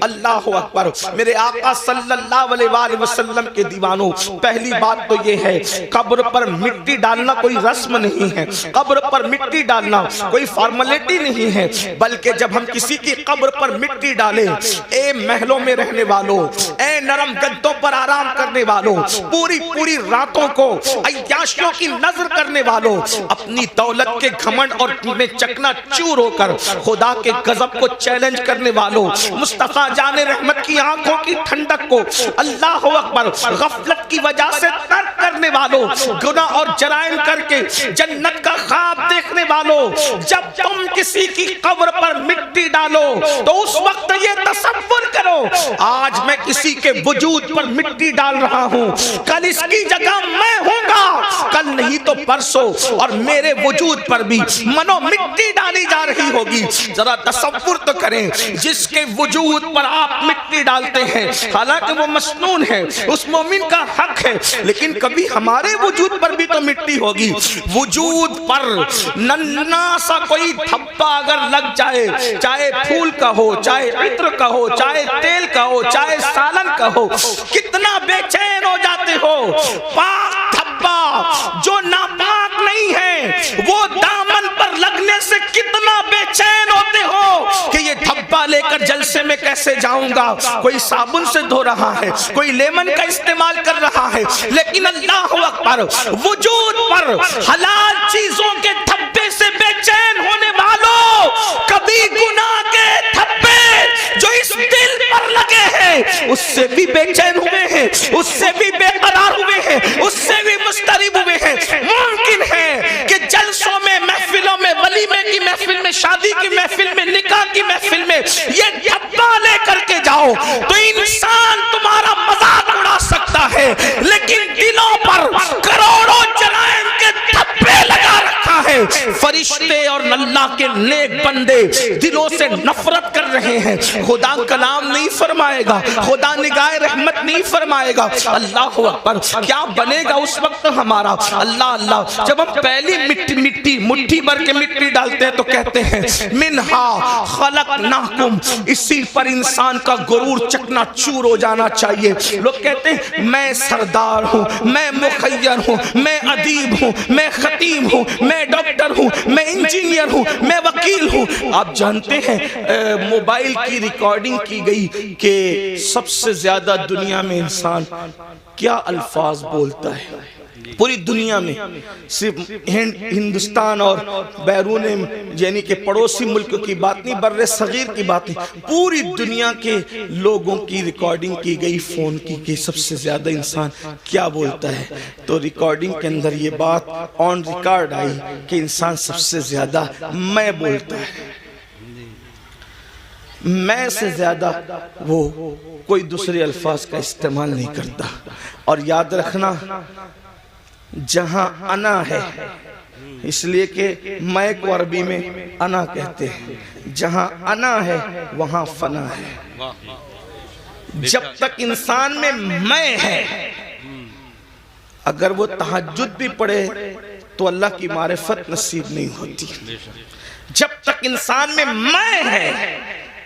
اللہ اکبر میرے آقا صلی اللہ علیہ وآلہ وسلم کے دیوانوں، پہلی بات تو یہ ہے قبر پر مٹی ڈالنا کوئی رسم نہیں ہے، قبر پر مٹی ڈالنا کوئی فارمیلٹی نہیں ہے، بلکہ جب ہم کسی کی قبر پر مٹی ڈالیں، اے محلوں میں رہنے والوں، اے نرم گدوں پر آرام کرنے والوں، پوری پوری راتوں کو عیاشیوں کی نظر کرنے والوں، اپنی دولت کے گھمنڈ اور میں چکنا چور ہو کر خدا کے غضب کو چیلنج کرنے والوں، مصطفیٰ جان رحمت کی آنکھوں کی ٹھنڈک کو اللہ اکبر غفلت کی وجہ سے ترک کرنے والوں، گناہ اور جرائم کر کے جنت کا خواب دیکھنے والوں، جب تم کسی کی قبر پر مٹی ڈالو تو اس وقت یہ تصور کرو آج میں کسی کے وجود پر مٹی ڈال رہا ہوں، کل اس کی جگہ میں ہوں گا، کل نہیں تو پرسوں اور میرے وجود پر بھی منو مٹی ڈالی جا رہی ہوگی۔ ذرا تصور تو کریں، جس کے وجود پر آپ مٹی ڈالتے ہیں حالانکہ وہ مسنون ہے، اس مومن کا حق ہے، لیکن کبھی ہمارے وجود پر بھی تو مٹی ہوگی۔ وجود پر ننھا سا کوئی دھبا اگر لگ جائے، چاہے پھول کا ہو، چاہے عطر کا ہو، چاہے تیل کا ہو، چاہے سالن کا ہو، کتنا بے چین ہو جاتے ہو۔ پاک دھبا جو ناپاک نہیں ہے وہ دامن پر لگنے سے کتنا بے چین ہوتے ہو کہ یہ دھبا لے کر جلسے میں کیسے جاؤں گا، کوئی صابن سے دھو رہا ہے، کوئی لیمن کا استعمال کر رہا ہے، لیکن اللہ اکبر وجود پر حلال چیزوں کے دھبے سے بے چین ہونے والوں، کبھی گناہ کے دھبے جو اس دل پر لگے ہیں اس سے بھی بے چین ہوئے ہیں، اس سے بھی بے قرار ہوئے ہیں، اس سے بھی مضطرب ہوئے ہیں۔ ممکن ہے کہ جلسوں میں، محفلوں میں، ولیمے کی محفل میں، شادی کی محفل میں، نکاح کی محفل میں یہ دھبا لے کر کے جاؤ تو انسان تمہارا مذاق اڑا سکتا ہے، لیکن دلوں پر کروڑوں جرائم کے دھبے لگا رکھا ہے۔ فرشتے اور اللہ کے نیک بندے دلوں سے نفرت کر رہے ہیں، خدا کلام نہیں فرمائے گا، خدا نگاہ رحمت نہیں فرمائے گا۔ اللہ اکبر کیا بنے گا اس وقت ہمارا؟ اللہ اللہ جب ہم پہلی مٹھی بھر کے مٹی ڈالتے ہیں تو کہتے ہیں منہا خلقناکم، اسی پر انسان کا غرور چکنا چور ہو جانا چاہیے۔ لوگ کہتے ہیں میں سردار ہوں، میں مخیر ہوں، میں ادیب ہوں، میں خطیب ہوں، میں ڈاکٹر ہوں، میں انجینئر ہوں، میں وکیل ہوں۔ آپ جانتے ہیں موبائل کی ریکارڈنگ کی گئی کہ سب سے زیادہ دنیا میں انسان کیا الفاظ بولتا ہے پوری دنیا میں، صرف ہندوستان اور بیرون یعنی کہ پڑوسی ملک کی بات نہیں، بر صغیر کی بات نہیں، پوری دنیا کے لوگوں کی ریکارڈنگ کی گئی فون کی کہ سب سے زیادہ انسان کیا بولتا ہے، تو ریکارڈنگ کے اندر یہ بات آن ریکارڈ آئی کہ انسان سب سے زیادہ میں بولتا ہے، میں سے زیادہ وہ کوئی دوسرے الفاظ کا استعمال نہیں کرتا۔ اور یاد رکھنا جہاں انا ہے، اس لیے کہ میں کو عربی میں انا کہتے ہیں، جہاں انا ہے وہاں فنا ہے۔ جب تک انسان میں میں ہے، اگر وہ تہجد بھی پڑھے تو اللہ کی معرفت نصیب نہیں ہوتی۔ جب تک انسان میں میں ہے،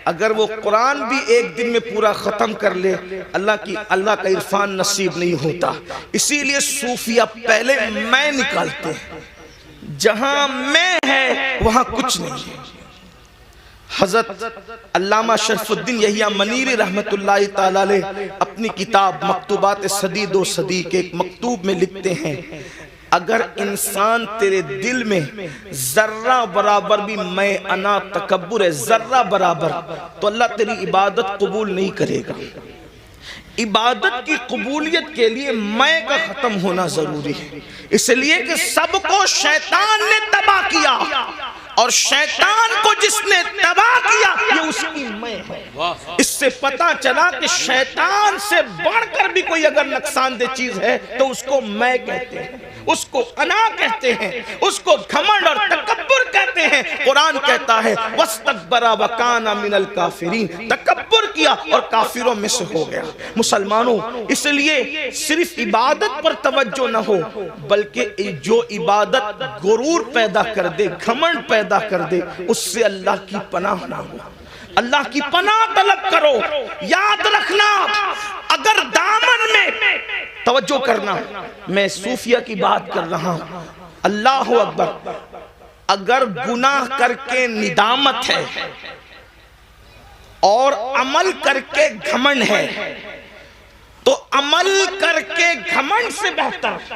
اگر وہ قرآن بھی ایک دن میں پورا ختم کر لے اللہ کا عرفان نصیب نہیں ہوتا۔ اسی لیے صوفیہ پہلے میں نکالتے ہیں، جہاں میں ہے وہاں کچھ نہیں ہے۔ حضرت علامہ شرف الدین یحییٰ منیری رحمت اللہ تعالیٰ علیہ اپنی کتاب مکتوبات صدی دو صدی کے ایک مکتوب میں لکھتے ہیں اگر انسان تیرے دل میں ذرہ برابر بھی میں انا تکبر ہے، ذرہ برابر، تو اللہ تیری عبادت قبول نہیں کرے گا۔ عبادت کی قبولیت کے لیے میں کا ختم ہونا ضروری ہے، اس لیے کہ سب کو شیطان نے تباہ کیا، اور شیطان کو جس نے تباہ کیا یہ اس کی میں ہے۔ اس سے پتا چلا کہ شیطان سے بڑھ کر بھی کوئی اگر نقصان دہ چیز ہے تو اس کو میں کہتے ہیں، اس کو انا کہتے ہیں، اس کو گھمنڈ اور تکبر کہتے ہیں۔ قرآن کہتا ہے وَاسْتَكْبَرَ وَكَانَ مِنَ الْكَافِرِينَ، تکبر کیا اور کافروں میں سے ہو گیا۔ مسلمانوں اس لیے صرف عبادت پر توجہ نہ ہو، بلکہ جو عبادت غرور پیدا کر دے، گھمنڈ پیدا کر دے، اس سے اللہ کی پناہ نہ ہو۔ اللہ کی پناہ طلب کرو. یاد رکھنا اگر دامن میں توجہ کرنا، میں صوفیہ کی بات کر رہا ہوں، اللہ اکبر، اگر گناہ کر کے ندامت ہے اور عمل کر کے گھمنڈ ہے تو عمل کر کے گھمنڈ سے بہتر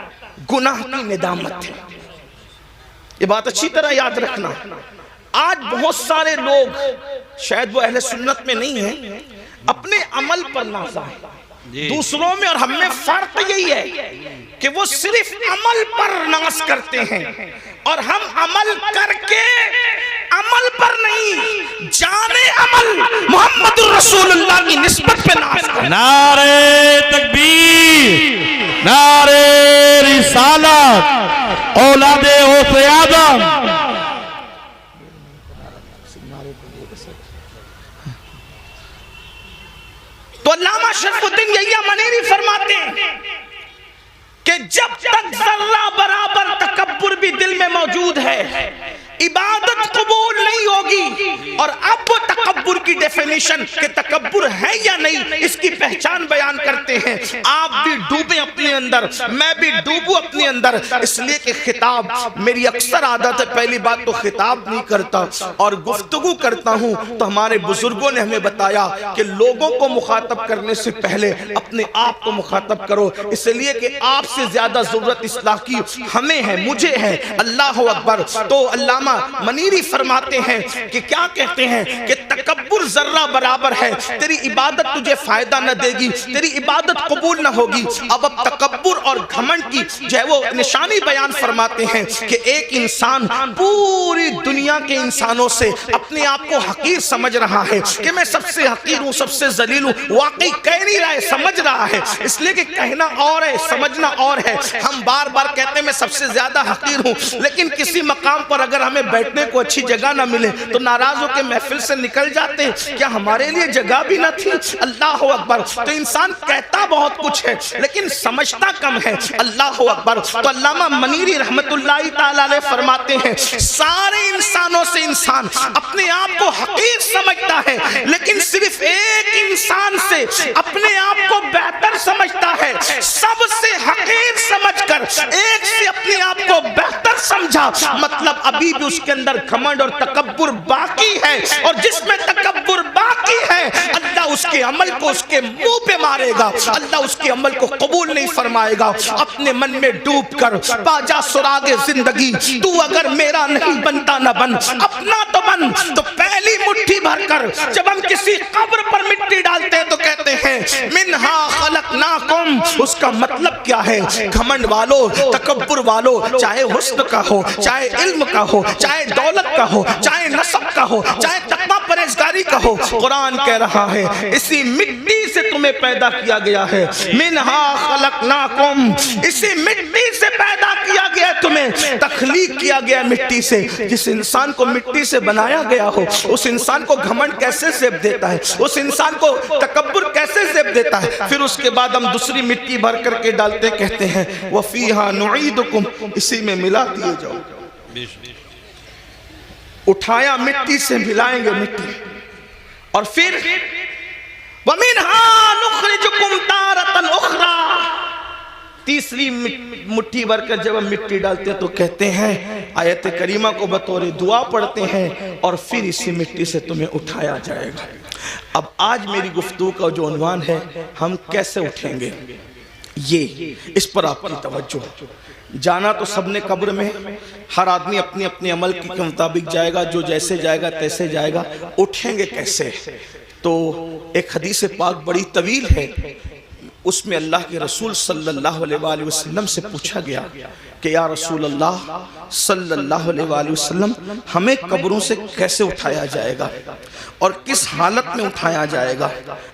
گناہ کی ندامت ہے. یہ بات اچھی طرح یاد رکھنا. آج بہت سارے لوگ، شاید وہ اہل سنت میں نہیں ہیں، اپنے عمل پر نازا ہے. دوسروں میں اور ہم میں فرق یہی ہے کہ وہ صرف عمل پر ناز کرتے ہیں اور ہم عمل کر کے عمل پر نہیں، جانے عمل محمد رسول اللہ کی نسبت پہ ناز کرتے ہیں. نعرہ تکبیر، نعرہ رسالت، اولاد غوث اعظم. تو علامہ شرف الدین یحییٰ منیری فرماتے ہیں کہ جب تک ذرہ برابر تکبر بھی دل میں موجود ہے عبادت قبول نہیں ہوگی. اور اب وہ تکبر کی ڈیفینیشن کہ تکبر ہے یا نہیں، اس کی پہچان بیان کرتے ہیں. آپ بھی ڈوبیں اپنے اندر، میں بھی ڈوبوں اپنے اندر، اس لیے کہ خطاب، میری اکثر عادت ہے پہلی بات تو خطاب نہیں کرتا اور گفتگو کرتا ہوں. تو ہمارے بزرگوں نے ہمیں بتایا کہ لوگوں کو مخاطب کرنے سے پہلے اپنے آپ کو مخاطب کرو، اس لیے کہ آپ سے زیادہ ضرورت اصلاح کی ہمیں ہے، مجھے ہے. اللہ اکبر. تو علامہ منیری فرماتے ہیں کہ کیا کہتے ہیں کہ تکبر ذرہ برابر ہے، تیری عبادت تجھے فائدہ نہ دے گی، تیری عبادت قبول نہ ہوگی. اب تکبر اور گھمنڈ کی جو ہے وہ نشانی بیان فرماتے ہیں کہ ایک انسان پوری دنیا کے انسانوں سے اپنے آپ کو حقیر سمجھ رہا ہے کہ میں سب سے حقیر ہوں، سب سے ذلیل ہوں. واقعی کہہ نہیں رہا ہے، سمجھ رہا ہے، اس لیے کہ کہنا اور ہے، سمجھنا اور ہے. ہم بار بار کہتے ہیں میں سب سے زیادہ حقیر ہوں، لیکن کسی مقام پر اگر ہمیں بیٹھنے کو اچھی جگہ نہ ملے تو ناراض ہو کے محفل سے نکل جاتے ہیں. کیا ہمارے لیے جگہ بھی نہ تھی؟ اللہ اکبر. تو انسان کہتا بہت کچھ ہے لیکن سمجھتا کم ہے. اللہ اکبر. تو علامہ منیری رحمت اللہ تعالیٰ علیہ فرماتے ہیں سارے انسانوں سے انسان اپنے آپ کو حقیر سمجھتا ہے، لیکن صرف ایک انسان سے اپنے آپ کو بہتر سمجھتا ہے. سب سے حقیر سمجھ کر ایک سے اپنے آپ کو بہتر سمجھا، مطلب ابھی بھی اس کے اندر گھمنڈ اور تکبر باقی ہے. اور جس میں تکبر باقی ہے اللہ اس کے عمل کو اس کے منہ پہ مارے گا، اللہ اس کے عمل کو قبول نہیں فرمائے گا. اپنے من میں ڈوب کر پاجا سراغ زندگی، تو اگر میرا نہیں بنتا نہ بن، اپنا تو بن. تو پہلی مٹھی بھر کر جب ہم کسی قبر پر مٹی ڈالتے ہیں تو کہتے ہیں منہا خلقناکم. اس کا مطلب کیا ہے؟ گھمنڈ والو، تکبر والو، چاہے حسن کا ہو، چاہے علم کا ہو، چاہے دولت کا ہو، چاہے نسب کا ہو، چاہے تقویٰ پرہیزگاری کا ہو، قرآن کہہ رہا ہے اسی مٹی سے تمہیں پیدا کیا گیا ہے. منہا خلقناکم، اسی مٹی سے پیدا کیا گیا ہے، تمہیں تخلیق کیا گیا مٹی سے. جس انسان کو مٹی سے بنایا گیا ہو اس انسان کو گھمنڈ کیسے زیب دیتا ہے، اس انسان کو تکبر کیسے زیب دیتا ہے. پھر اس کے بعد ہم دوسری مٹی بھر کر کے ڈالتے کہتے ہیں وَفِيهَا نُعِيدُكُمْ، اسی میں ملا دیے جاؤ. اٹھایا مٹی سے ملائیں گے مٹی، اور پھر وَمِنْهَا نُخْرِجُكُمْ تَارَةً أُخْرَى. تیسری مٹھی بھر کر جب ہم مٹی ڈالتے ہیں تو کہتے ہیں آیت کریمہ کو بطور دعا پڑھتے ہیں اور پھر اسی مٹی سے تمہیں اٹھایا جائے گا. اب آج میری گفتگو کا جو عنوان ہے ہم کیسے اٹھیں گے، یہ اس پر آپ کی توجہ. جانا تو سب نے قبر میں، ہر آدمی اپنے اپنے عمل کے مطابق جائے گا، جو جیسے جائے گا تیسے جائے گا. اٹھیں گے کیسے؟ تو ایک حدیث پاک بڑی طویل ہے، اس میں اللہ کے رسول صلی اللہ علیہ وآلہ وسلم سے پوچھا گیا کہ یا رسول اللہ صلی اللہ علیہ وآلہ وسلم ہمیں قبروں سے کیسے اٹھایا جائے گا اور کس حالت میں اٹھایا جائے گا؟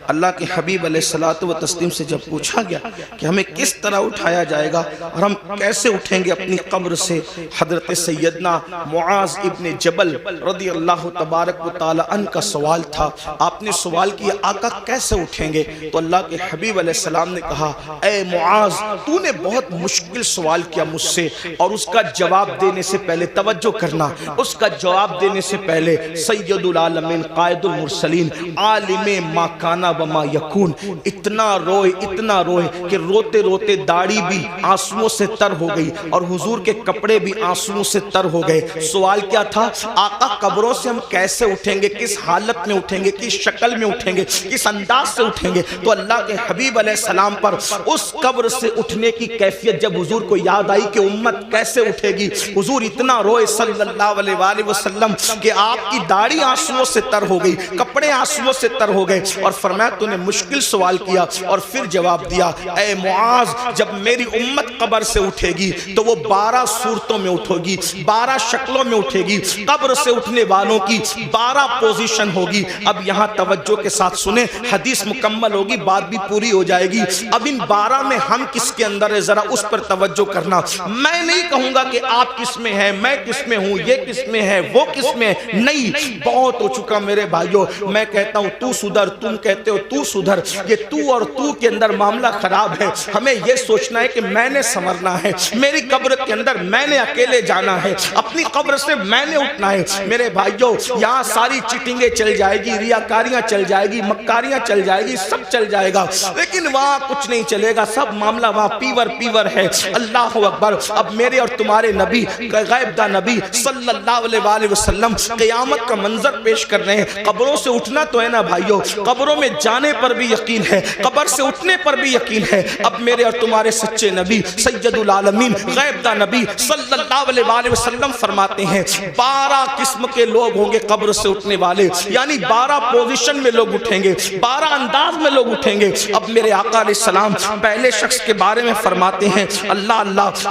اللہ کے حبیب علیہ الصلوۃ والتسلیم سے جب پوچھا گیا کہ ہمیں کس طرح اٹھایا جائے گا اور ہم کیسے اٹھیں گے اپنی قبر سے، حضرت سیدنا معاذ ابن جبل رضی اللہ تبارک و تعالی عنہ کا سوال تھا. آپ نے سوال کیا آقا کیسے اٹھیں گے؟ تو اللہ کے حبیب علیہ السلام نے کہا اے معاذ تو نے بہت مشکل سوال کیا مجھ سے، سے اور اس کا جواب دینے سے پہلے توجہ کرنا، اس کا جواب دینے سے پہلے سید العالمین قائد المرسلین عالم ما کانا و ما یکون اتنا روئے کہ روتے روتے داڑھی بھی آنسوؤں سے تر ہو گئی اور حضور کے کپڑے بھی آنسوؤں سے تر ہو گئے۔ سوال کیا تھا؟ آقا قبروں سے ہم کیسے اٹھیں گے، کس حالت میں اٹھیں گے، کس شکل میں اٹھیں گے، کس انداز سے اٹھیں گے؟ تو اللہ کے حبیب علیہ السلام پر اس قبر سے اٹھنے کی کیفیت جب حضور کو یاد آئی کہ امت کیسے اٹھے گی، حضور اتنا روئے صلی اللہ علیہ وآلہ وسلم کہ آپ کی داڑھی آنسوؤں سے تر ہو گئی، کپڑے آنسوؤں سے تر ہو گئے، اور فرمایا تو نے مشکل سوال کیا اور پھر جواب دیا، اے معاذ جب میری امت قبر سے اٹھے گی تو وہ 12 صورتوں میں اٹھے گی، 12 شکلوں میں اٹھے گی، قبر سے اٹھنے والوں کی 12 پوزیشن ہوگی۔ اب یہاں توجہ کے ساتھ سنیں، حدیث مکمل ہوگی، بات بھی پوری ہو جائے گی۔ اب ان 12 میں ہم کس کے اندر ہے ذرا اس پر توجہ کرنا۔ میں نہیں کہوں گا کہ آپ کس میں ہیں، میں کس میں ہوں، یہ کس میں ہے، وہ کس میں ہے، نہیں، بہت ہو چکا میرے بھائیوں۔ میں کہتا ہوں تو سدھر، تم کہتے ہو تو سدھر، یہ تو اور تو کے اندر معاملہ خراب ہے۔ ہمیں یہ سوچنا ہے کہ میں نے سنورنا ہے، میری قبر کے اندر میں نے اکیلے جانا ہے، اپنی قبر سے میں نے اٹھنا ہے۔ میرے بھائیوں یہاں ساری چیٹنگیں چل جائے گی، ریاکاریاں چل جائے گی، مکاریاں چل جائے گی، سب چل جائے گا، لیکن وہاں کچھ نہیں چلے گا، سب معاملہ وہاں پیور ہے۔ اللہ اکبر۔ اب میرے اور تمہارے نبی غیب دا نبی صلی اللہ علیہ وآلہ وسلم قیامت کا منظر پیش کر رہے ہیں۔ قبروں سے اٹھنا تو ہے نا بھائیوں، قبروں میں جانے پر بھی یقین ہے، قبر سے اٹھنے پر بھی یقین ہے۔ اب میرے اور تمہارے سچے نبی سید العالمین غیب دا نبی صلی اللہ علیہ وآلہ وسلم فرماتے ہیں 12 قسم کے لوگ ہوں گے قبر سے اٹھنے والے، یعنی 12 پوزیشن میں لوگ اٹھیں گے، 12 انداز میں لوگ اٹھیں گے۔ اب میرے آقا علیہ السلام پہلے شخص کے بارے میں فرماتے ہیں، اللہ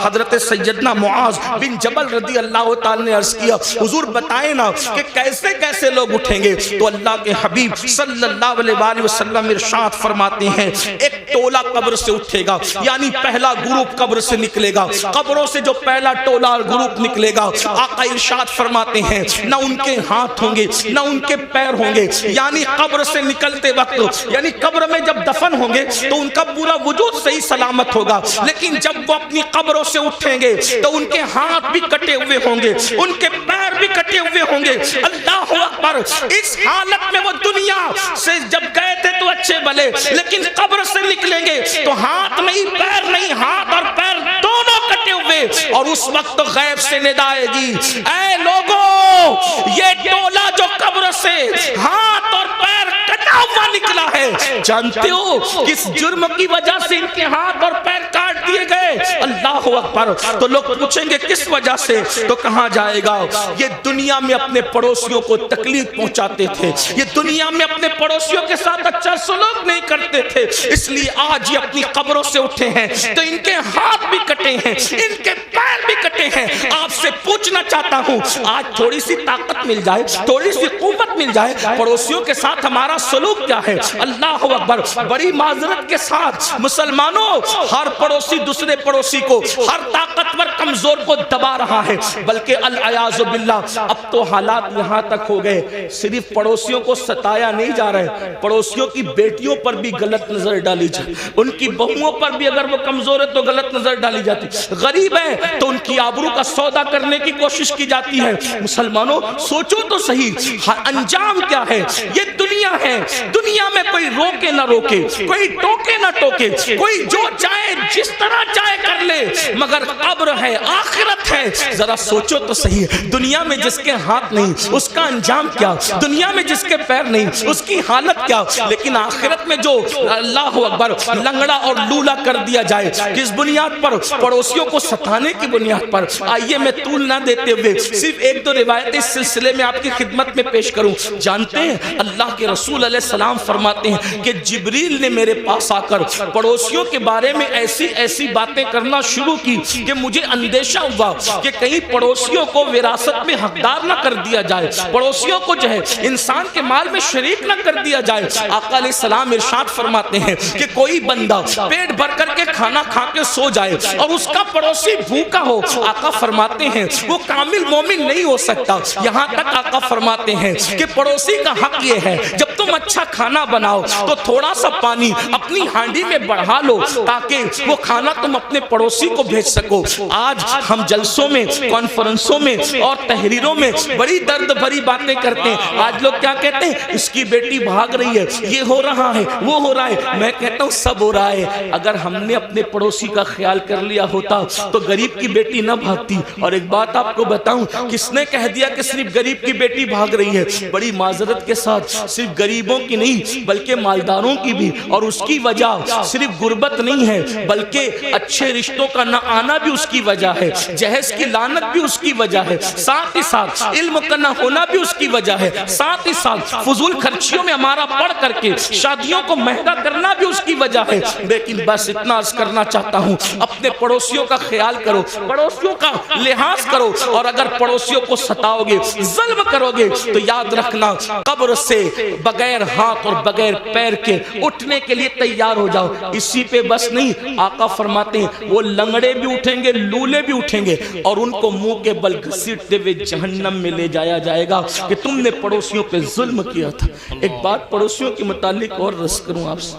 حضرت سیدنا معاذ بن جبل رضی اللہ تعالی نے عرض کیا حضور بتائیں نا کہ کیسے کیسے لوگ اٹھیں گے؟ تو اللہ کے حبیب صلی اللہ علیہ وآلہ وسلم ارشاد فرماتے ہیں ایک ٹولہ قبر سے اٹھے گا، یعنی پہلا گروپ قبر سے نکلے گا، قبروں سے جو پہلا ٹولہ اور گروپ نکلے گا، آقا ارشاد فرماتے ہیں نہ ان کے ہاتھ ہوں گے نہ ان کے پیر ہوں گے، یعنی قبر سے نکلتے وقت، یعنی قبر میں جب دفن ہوں گے تو ان کا پورا وجود صحیح سلامت ہوگا، لیکن جب وہ اپنی قبروں سے اٹھیں گے تو ان کے ہاتھ بھی کٹے ہوئے ہوں گے، ان کے پیر بھی کٹے ہوئے ہوں گے۔ اللہ اکبر۔ اس حالت میں وہ دنیا سے جب گئے تھے تو اچھے بھلے، لیکن قبر سے نکلیں گے تو ہاتھ نہیں پیر نہیں، ہاتھ اور پیر دونوں کٹے ہوئے، اور اس وقت غیب سے ندا آئے گی اے لوگوں یہ ٹولہ جو قبر سے ہاتھ اور پیر کٹا ہوا نکلا ہے، جانتے ہو کس جرم کی وجہ سے ان کے ہاتھ اور پیر کاٹ دیے گئے؟ اللہ اکبر۔ تو لوگ پوچھیں گے کس وجہ سے؟ تو کہاں جائے گا؟ یہ دنیا میں اپنے پڑوسیوں کو تکلیف پہنچاتے تھے، یہ دنیا میں اپنے پڑوسیوں کے ساتھ اچھا سلوک نہیں کرتے تھے، اس لیے آج یہ اپنی قبروں سے اٹھے ہیں تو ان کے ہاتھ بھی کٹے ہیں، ان کے پیر بھی کٹے ہیں۔ آپ سے پوچھنا چاہتا ہوں آج تھوڑی سی طاقت مل جائے، تھوڑی سی قوت مل جائے، پڑوسیوں کے ساتھ ہمارا سلوک کیا ہے؟ اللہ اکبر۔ بڑی معذرت کے ساتھ مسلمانوں، ہر پڑوسی دوسرے پڑوسی کو، ہر طاقتور کمزور کو دبا رہا ہے، بلکہ العیاذ باللہ اب تو حالات یہاں تک ہو گئے صرف پڑوسیوں کو ستایا نہیں جا رہے، پڑوسیوں کی بیٹیوں پر بھی غلط نظر ڈالی جائے، ان کی بہوؤں پر بھی اگر وہ کمزور ہے تو غلط نظر ڈالی جاتی، غریب ہے تو ان کی آبرو کا سودا کرنے کی کوشش کی جاتی ہے۔ مسلمانوں سوچو تو صحیح انجام کیا ہے؟ یہ دنیا ہے، دنیا میں کوئی روکے نہ روکے، کوئی ٹوکے نہ ٹوکے، کوئی جو چاہے جس طرح چاہے کر لے، مگر قبر ہے، آخرت ہے۔ ذرا سوچو تو صحیح، دنیا میں جس کے ہاتھ نہیں اس کا انجام کیا، دنیا میں جس کے پیر نہیں اس کی حالت کیا، لیکن آخرت میں جو اللہ اکبر لنگڑا اور لولا کر دیا جائے، کس بنیاد پر؟ پڑوسیوں کو ستانے کی بنیاد پر۔ آئیے میں طول نہ دیتے ہوئے صرف ایک دو روایت اس سلسلے میں آپ کی خدمت میں پیش کروں۔ جانتے ہیں اللہ کے رسول علیہ السلام فرماتے ہیں کہ جبریل نے میرے پاس آ کر پڑوسیوں کے بارے میں ایسی باتیں کرنا شروع کی کہ مجھے اندیشہ ہوا کہ کہیں پڑوسیوں کو وراثت میں حقدار نہ کر دیا جائے، پڑوسیوں کو جو ہے انسان کے مال میں شریک نہ کر دیا جائے۔ آقا علیہ السلام ارشاد فرماتے ہیں کہ کوئی بندہ پیٹ بھر کر کے کھانا کھا کے سو جائے اور اس کا پڑوسی بھوکا ہو، آقا فرماتے ہیں وہ کامل مومن نہیں ہو سکتا. یہاں تک آقا فرماتے ہیں کہ پڑوسی کا حق یہ ہے جب تم اچھا کھانا بناؤ تو تھوڑا سا پانی اپنی ہانڈی میں بڑھا لو تاکہ وہ کھانا تم اپنے پڑوسی کو بھیج سکو. آج ہم جلسوں میں، کانفرنسوں میں اور تحریروں میں بڑی درد بھری باتیں کرتے ہیں. آج لوگ کیا کہتے ہیں؟ اس کی بیٹی بھاگ رہی ہے، یہ ہو رہا ہے، وہ ہو رہا ہے. میں کہتا ہوں سب ہو رہا ہے. اگر ہم نے اپنے پڑوسی کا خیال کر لیا ہوتا تو غریب کی بیٹی نہ بھاگتی. اور ایک بات آپ کو بتاؤں، کس نے کہہ دیا کہ صرف غریب کی بیٹی بھاگ رہی ہے؟ بڑی معذرت کے ساتھ صرف غریبوں کی نہیں بلکہ مالداروں کی بھی. اور اس کی وجہ صرف غربت نہیں ہے بلکہ اچھے رشتوں کا نہ آنا بھی اس کی وجہ ہے، جہیز کی لعنت بھی اس کی وجہ ہے، ساتھ ہی ساتھ علم کا نہ ہونا بھی اس کی وجہ ہے، ساتھ ہی ساتھ فضول خرچیوں میں ہمارا پڑھ کر کے شادیوں کو مہنگا کرنا بھی اس کی وجہ ہے. لیکن بس اتنا عرض کرنا چاہتا ہوں، اپنے پڑوسیوں کا خیال کرو، پڑوسیوں کا لحاظ کرو. اور اگر پڑوسیوں کو ستاؤ گے، ظلم کرو گے تو یاد رکھنا قبر سے بغیر ہاتھ اور بغیر پیر کے اٹھنے کے لیے تیار ہو جاؤ. اسی پہ بس نہیں، آقا فرماتے ہیں وہ لنگڑے بھی اٹھیں گے، لولے بھی اٹھیں گے اور ان کو منہ کے بل گھسیٹتے ہوئے جہنم میں لے جایا جائے گا کہ تم نے پڑوسیوں پہ ظلم کیا تھا. ایک بات پڑوسیوں کے متعلق اور رس کروں آپ سے.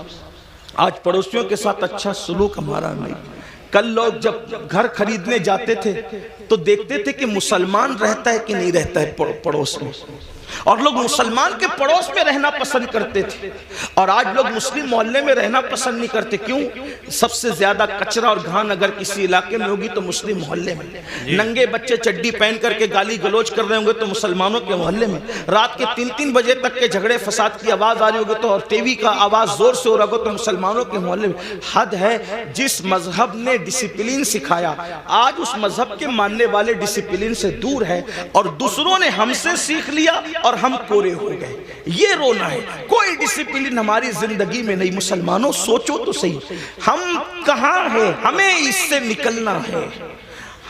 آج پڑوسیوں کے ساتھ اچھا سلوک ہمارا نہیں. کل لوگ جب گھر خریدنے جاتے تھے تو دیکھتے تھے کہ مسلمان رہتا ہے کہ نہیں رہتا ہے پڑوس میں، اور لوگ مسلمان کے پڑوس میں رہنا پسند کرتے تھے. اور آج لوگ مسلم محلے میں رہنا پسند نہیں کرتے. کیوں؟ سب سے زیادہ کچرا اور گھان اگر کسی علاقے میں ہوگی تو مسلم محلے میں. ننگے بچے چڈی پہن کر کے گالی گلوچ کر رہے ہوں گے تو مسلمانوں کے محلے میں. رات کے 3-3 بجے تک کے جھگڑے فساد کی آواز آ رہی ہوگی تو، اور ٹی وی کا آواز زور سے ہو رہا ہوگا تو مسلمانوں کے محلے میں. حد ہے. جس مذہب نے ڈسپلین سکھایا، آج اس مذہب کے ماننے والے ڈسپلین سے دور ہے اور دوسروں نے ہم سے سیکھ لیا اور ہم کورے ہو گئے. یہ رونا ہے. کوئی ڈسپلین ہماری زندگی میں نہیں. مسلمانوں سوچو تو صحیح، ہم کہاں ہیں؟ ہمیں اس سے نکلنا ہے.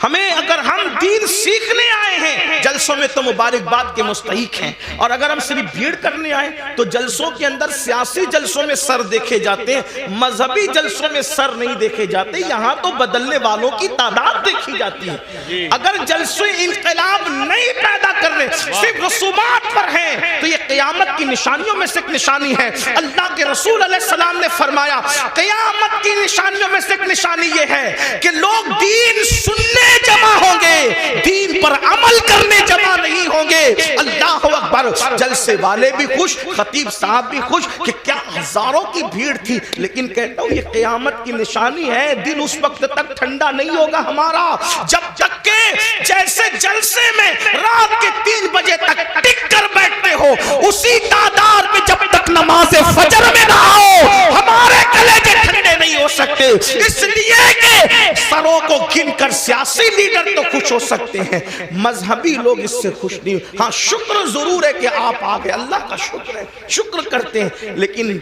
ہمیں اگر ہم دین سیکھنے آئے ہیں جلسوں میں تو مبارکباد کے مستحق ہیں، اور اگر ہم صرف بھیڑ کرنے آئے تو جلسوں کے اندر سیاسی جلسوں میں سر دیکھے جاتے ہیں، مذہبی جلسوں میں سر نہیں دیکھے جاتے. یہاں تو بدلنے والوں کی تعداد دیکھی جاتی ہے. اگر جلسے انقلاب نہیں پیدا کرنے، صرف رسومات پر ہیں، تو یہ قیامت کی نشانیوں میں سے ایک نشانی ہے. اللہ کے رسول علیہ السلام نے فرمایا قیامت کی نشانیوں میں سے ایک نشانی یہ ہے کہ لوگ دین سننے جمع ہوں گے، دین پر عمل کرنے جمع نہیں ہوں گے. اللہ اکبر. جلسے والے بھی خوش، خطیب صاحب بھی خوش کہ کیا ہزاروں کی بھیڑ تھی. لیکن کہتا ہوں یہ قیامت کی نشانی ہے. دل اس وقت تک ٹھنڈا نہیں ہوگا ہمارا جب تک کہ جیسے جلسے میں رات کے 3 بجے تک ٹک کر بیٹھتے ہو، اسی تعداد میں جب تک نماز فجر میں نہ ہو ہمارے کلیجے ٹھنڈے نہیں ہو سکتے. اس لیے کہ سروں کو گن کر سیاسی لیڈر تو خوش ہو سکتے ہیں، مذہبی لوگ اس سے خوش نہیں. ہاں شکر ضرور ہے کہ آپ آگے، اللہ کا شکر ہے، شکر کرتے ہیں. لیکن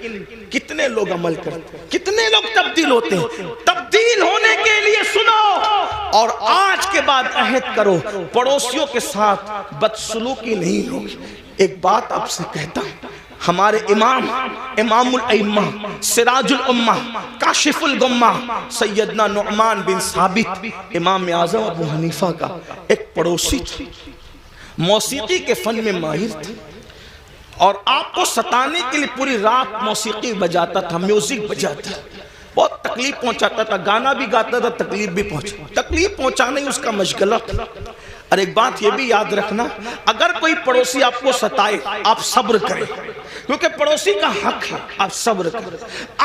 کتنے لوگ عمل کرتے ہیں؟ کتنے لوگ تبدیل ہوتے ہیں؟ تبدیل ہونے کے لیے سنو اور آج کے بعد عہد کرو پڑوسیوں کے ساتھ بدسلوکی نہیں ہوگی. ایک بات آپ سے کہتا ہوں، ہمارے امام الائمہ، سراج الامہ، کاشف الغمہ سیدنا نعمان بن ثابت امام اعظم ابو حنیفہ کا ایک پڑوسی تھا. موسیقی کے فن میں ماہر تھا اور آپ کو ستانے کے لیے پوری رات موسیقی بجاتا تھا، میوزک بجاتا تھا. بہت تکلیف پہنچاتا تھا، گانا بھی گاتا تھا، تکلیف بھی تکلیف پہنچانا ہی اس کا مشغلہ تھا. اور ایک بات یہ بھی یاد رکھنا، اگر کوئی پڑوسی آپ کو ستائے آپ صبر کریں، کیونکہ پڑوسی کا حق ہے. آپ صبر کریں،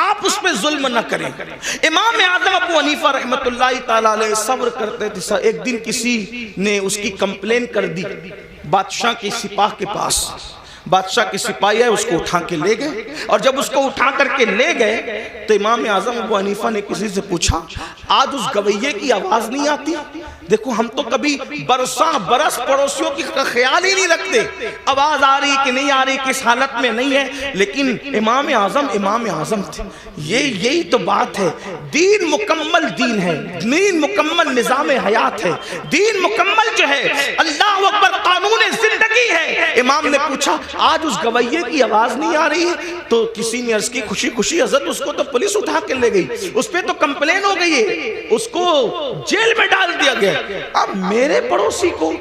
آپ اس پہ ظلم نہ کریں. امام اعظم ابو حنیفہ رحمۃ اللہ تعالیٰ علیہ صبر کرتے تھے. ایک دن کسی نے اس کی کمپلین کر دی بادشاہ کی سپاہ کے پاس. بادشاہ کے سپاہی ہے اس کو اٹھا کے لے گئے، اور جب اس کو اٹھا کر کے لے گئے تو امام اعظم ابو حنیفہ نے کسی سے پوچھا آج اس گویے کی آواز نہیں آتی؟ دیکھو ہم تو کبھی برساں برس پڑوسیوں کی خیال ہی نہیں رکھتے، آواز آ رہی کہ نہیں آ رہی، کس حالت میں نہیں ہے. لیکن امام اعظم تھے. یہی تو بات ہے. دین مکمل دین ہے، دین مکمل نظام حیات ہے، دین مکمل جو ہے اللہ اکبر قانون زندگی ہے. امام نے پوچھا آج اس گویے کی آواز نہیں آ رہی ہے؟ تو کسی نے عرض کی خوشی خوشی حضرت اس کو تو پولیس اٹھا کے لے گئی، اس پہ تو کمپلین ہو گئی ہے، اس کو جیل میں ڈال دیا گیا. اب میرے پڑوسی کو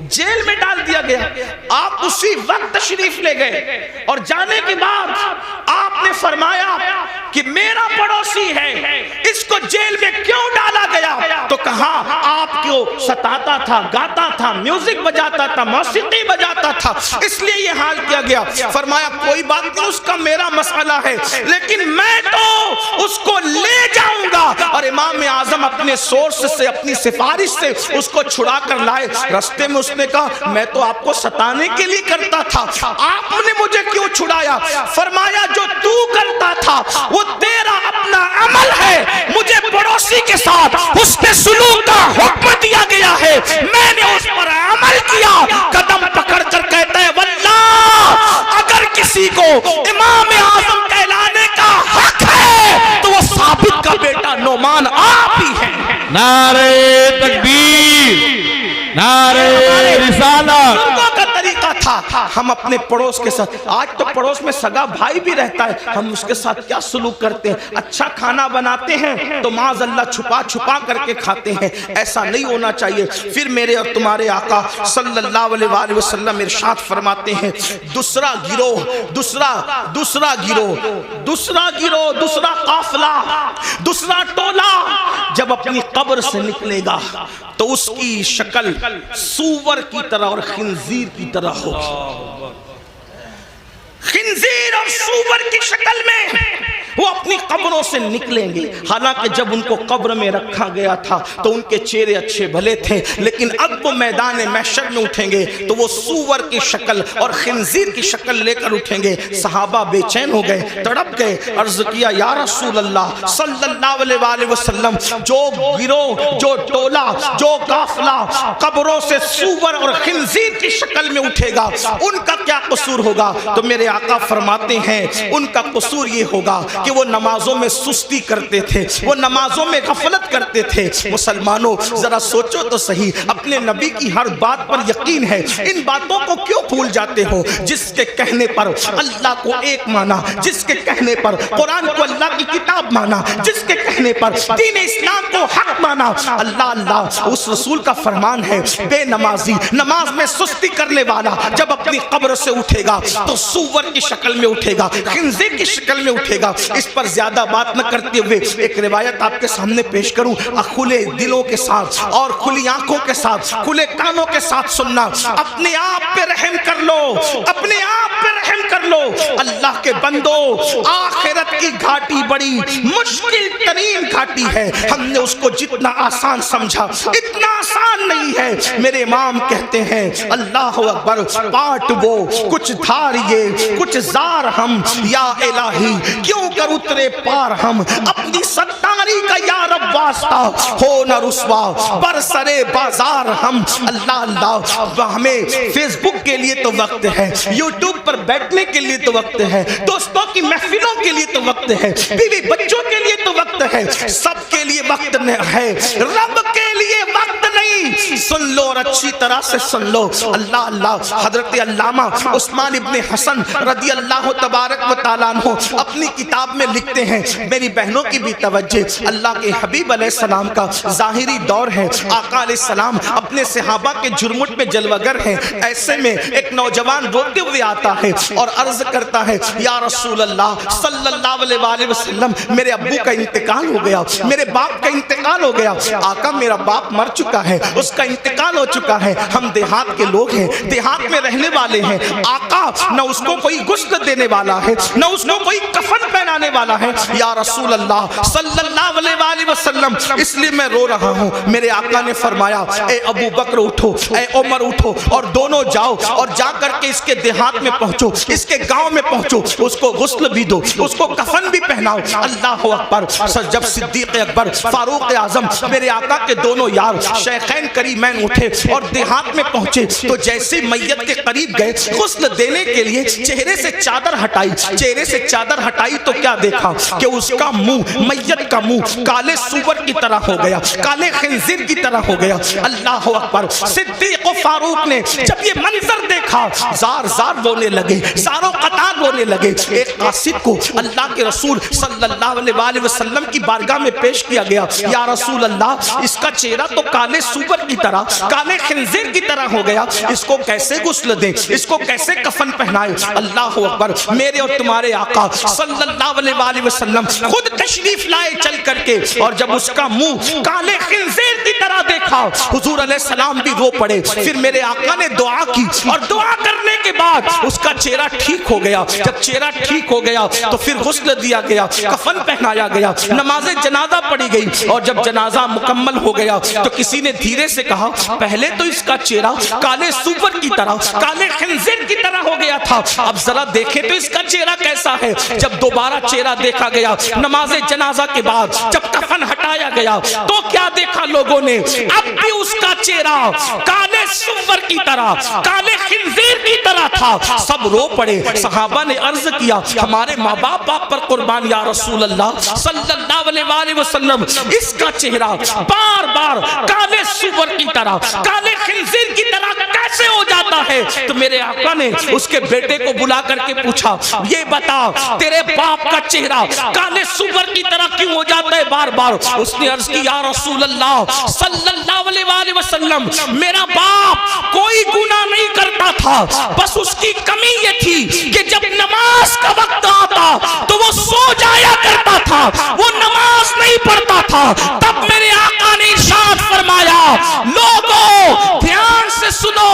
جیل میں ڈال دیا گیا. آپ اسی وقت تشریف لے گئے اور جانے کے بعد آپ نے فرمایا کہ میرا پڑوسی ہے, اس کو جیل میں کیوں ڈالا گیا؟ تو کہا آپ کو ستاتا تھا, گاتا تھا, میوزک بجاتا تھا, موسیقی بجاتا تھا, اس لیے یہ حال کیا گیا. فرمایا کوئی بات نہیں, اس کا میرا مسئلہ ہے, لیکن میں تو اس کو لے جاؤں گا. اور امام اعظم اپنے سورس سے, اپنی سفارش سے اس کو چھڑا کر لائے. رستے میں اس نے کہا میں تو آپ کو ستانے کے لیے کرتا تھا, آپ نے مجھے کیوں چھڑایا؟ فرمایا جو تو کرتا تھا وہ تیرا اپنا عمل ہے, مجھے پڑوسی کے ساتھ حسن سلوک کا حکم دیا گیا ہے, میں نے اس پر عمل کیا. قدم پکڑ کر کہتا ہے واللہ اگر کسی کو امام اعظم کہلانے کا حق ہے تو وہ ثابت کا بیٹا نعمان آپ ہی ہیں. نعرہ تکبیر, نعرہ رسالت. لوگوں کا طریقہ تھا ہم اپنے پڑوس کے ساتھ, آج تو پڑوس میں سگا بھائی بھی رہتا ہے, ہم اس کے ساتھ کیا سلوک کرتے ہیں؟ اچھا کھانا بناتے ہیں تو معاذ اللہ چھپا چھپا کر کے کھاتے ہیں, ایسا نہیں ہونا چاہیے. پھر میرے اور تمہارے آقا صلی اللہ علیہ وآلہ وسلم ارشاد فرماتے ہیں دوسرا گروہ, دوسرا گروہ, دوسرا قافلہ, دوسرا ٹولہ جب اپنی قبر سے نکلے گا تو اس کی شکل سور کی طرح اور خنزیر کی طرح ہوگی. خنزیر اور سور کی شکل میں وہ اپنی قبروں سے نکلیں گے. حالانکہ جب ان کو قبر میں رکھا گیا تھا تو ان کے چہرے اچھے بھلے تھے, لیکن اب وہ میدان محشر میں اٹھیں گے تو وہ سور کی شکل اور خنزیر کی شکل لے کر اٹھیں گے. صحابہ بے چین ہو گئے, تڑپ گئے, عرض کیا یا رسول اللہ صلی اللہ علیہ وآلہ وسلم, جو گروہ, جو ٹولہ, جو قافلہ قبروں سے سور اور خنزیر کی شکل میں اٹھے گا ان کا کیا قصور ہوگا؟ تو میرے آقا فرماتے ہیں ان کا قصور یہ ہوگا کہ وہ نمازوں میں سستی کرتے تھے, وہ نمازوں میں غفلت کرتے تھے. مسلمانوں ذرا سوچو تو صحیح, اپنے نبی کی ہر بات پر یقین ہے, ان باتوں کو کیوں بھول جاتے ہو؟ جس کے کہنے پر اللہ کو ایک مانا, جس کے کہنے پر قرآن کو اللہ کی کتاب مانا, جس کے کہنے پر دین اسلام کو حق مانا, اللہ اس رسول کا فرمان ہے بے نمازی, نماز میں سستی کرنے والا جب اپنی قبر سے اٹھے گا تو سور کی شکل میں اٹھے گا, خنزیر کی شکل میں اٹھے گا. اس پر زیادہ بات نہ کرتے ہوئے ایک روایت آپ کے سامنے پیش کروں, کھلے دلوں کے ساتھ اور کھلی آنکھوں کے ساتھ, کھلے کانوں کے ساتھ سننا. اپنے آپ پہ رحم کر لو, اپنے آپ پہ رحم کر لو. اللہ کے بندو, آخرت کی گھاٹی بڑی مشکل ترین گھاٹی ہے. ہم نے اس کو جتنا آسان سمجھا اتنا آسان نہیں ہے. میرے امام کہتے ہیں اللہ اکبر, پاٹ وہ کچھ دھاریے کچھ زار ہم, یا الہی کیوں کر اترے پار ہم, اپنی ستاری کا یا رب واسطہ ہو نہ رسوا برسرے بازار ہم. اللہ ہمیں فیس بک کے لیے تو وقت ہے, یوٹیوب پر بیٹھنے کے لیے تو وقت ہے, دوستوں کی محفلوں کے لیے تو وقت ہے, بیوی بچوں کے لیے تو وقت ہے, سب کے لیے وقت ہے, رب کے لیے وقت نہیں. سن لو اور اچھی طرح سے سن لو. اللہ حضرت علامہ عثمان ابن حسن رضی اللہ تبارک و تعالیٰ عنہ اپنی کتاب میں لکھتے ہیں, میری بہنوں کی بھی توجہ, اللہ کے حبیب علیہ السلام کا ظاہری دور ہے, آقا علیہ السلام اپنے صحابہ کے جرمٹ میں جلوگر ہیں. ایسے میں ایک نوجوان روتے ہوئے آتا ہے اور عرض کرتا ہے یا رسول اللہ صلی اللہ علیہ وآلہ وسلم, میرے ابو کا انتقال ہو گیا, میرے باپ کا انتقال ہو گیا. آقا میرا باپ مر چکا ہے, اس کا انتقال ہو چکا ہے, ہم دیہات کے لوگ ہیں, دیہات میں رہنے والے ہیں. آقا نہ اس کو کوئی غسل دینے والا ہے, نہ اس کو کوئی کفن پہنانے والا ہے. یا رسول اللہ صلی اللہ علیہ وآلہ وسلم, اس لیے میں رو رہا ہوں. میرے آقا نے فرمایا اے ابو بکر اٹھو, اے عمر اٹھو, اور دونوں جاؤ اور جا کر کے اس کے دیہات میں پہنچو, اس کے گاؤں میں پہنچو, اس کو غسل بھی دو, اس کو کفن بھی پہناؤ. اللہ اکبر. جب صدیق اکبر, فاروق اعظم, میرے آقا کے دونوں یار شیخین کریمین اٹھے اور دیہات میں پہنچے تو جیسے میت کے قریب گئے غسل دینے کے لیے چہرے سے چادر ہٹائی, چہرے سے چادر ہٹائی تو کیا دیکھا کہ اس کا منہ, میت کا منہ کالے سور کی طرح ہو گیا, کالے خنزیر کی طرح ہو گیا. اللہ اکبر. صدیق و فاروق نے جب یہ منظر دیکھا زار زار رونے لگے, زاروں قطار رونے لگے. ایک قاصد کو اللہ کے رسول صلی اللہ علیہ وآلہ وسلم کی بارگاہ میں پیش کیا گیا, یا رسول اللہ اس کا چہرہ تو کالے سور سور کی طرح, کالے خنزیر کی طرح ہو گیا, اس کو کیسے غسل دیں, اس کو کیسے کفن پہنائے. اللہ اکبر, میرے اور تمہارے آقا صلی اللہ علیہ وآلہ وسلم خود تشریف لائے چل کر کے, اور جب اس کا منہ کالے خنزیر کی طرح دیکھا, حضور علیہ السلام بھی رو پڑے. پھر میرے آقا نے دعا کی, اور دعا کرنے کے بعد اس کا چہرہ ٹھیک ہو گیا. جب چہرہ ٹھیک ہو گیا تو پھر غسل دیا گیا, کفن پہنایا گیا, نماز جنازہ پڑھی گئی. اور جب جنازہ مکمل ہو گیا تو کسی نے دھیرے سے کہا, پہلے تو اس کا چہرہ کالے سور کی طرح, کالے خنزیر کی طرح ہو گیا تھا, اب ذرا دیکھیں تو اس کا چہرہ کیسا ہے. جب دوبارہ چہرہ دیکھا گیا نماز جنازہ کے بعد, جب کفن ہٹایا گیا تو کیا دیکھا لوگوں نے, اب بھی اس کا چہرہ کالے سور کی طرح, کالے خنزیر کی طرح تھا. سب رو پڑے. صحابہ نے عرض کیا, ہمارے ماں باپ آپ پر قربان یا رسول اللہ صلی اللہ علیہ وآلہ وسلم, اس کا چہرہ بار بار کالے سور کی طرح, کالے خنزیر کی طرح کیسے ہو جاتا ہے. تو میرے آقا نے اس کے بیٹے کو بلا کر کے پوچھا, یہ بتا تیرے باپ کا چہرہ کالے سور کی طرح کیوں ہو جاتا ہے بار بار. اس نے عرض کی, یا رسول اللہ صلی اللہ علیہ وآلہ وسلم, میرا باپ کوئی گناہ نہیں کرتا تھا, بس اس کی کمی یہ تھی کہ جب نماز کا وقت آتا تو وہ سو جایا کرتا تھا, وہ نماز نہیں پڑھتا تھا. تب میرے آقا نے ارشاد فرمایا, لوگوں دھیان سے سنو,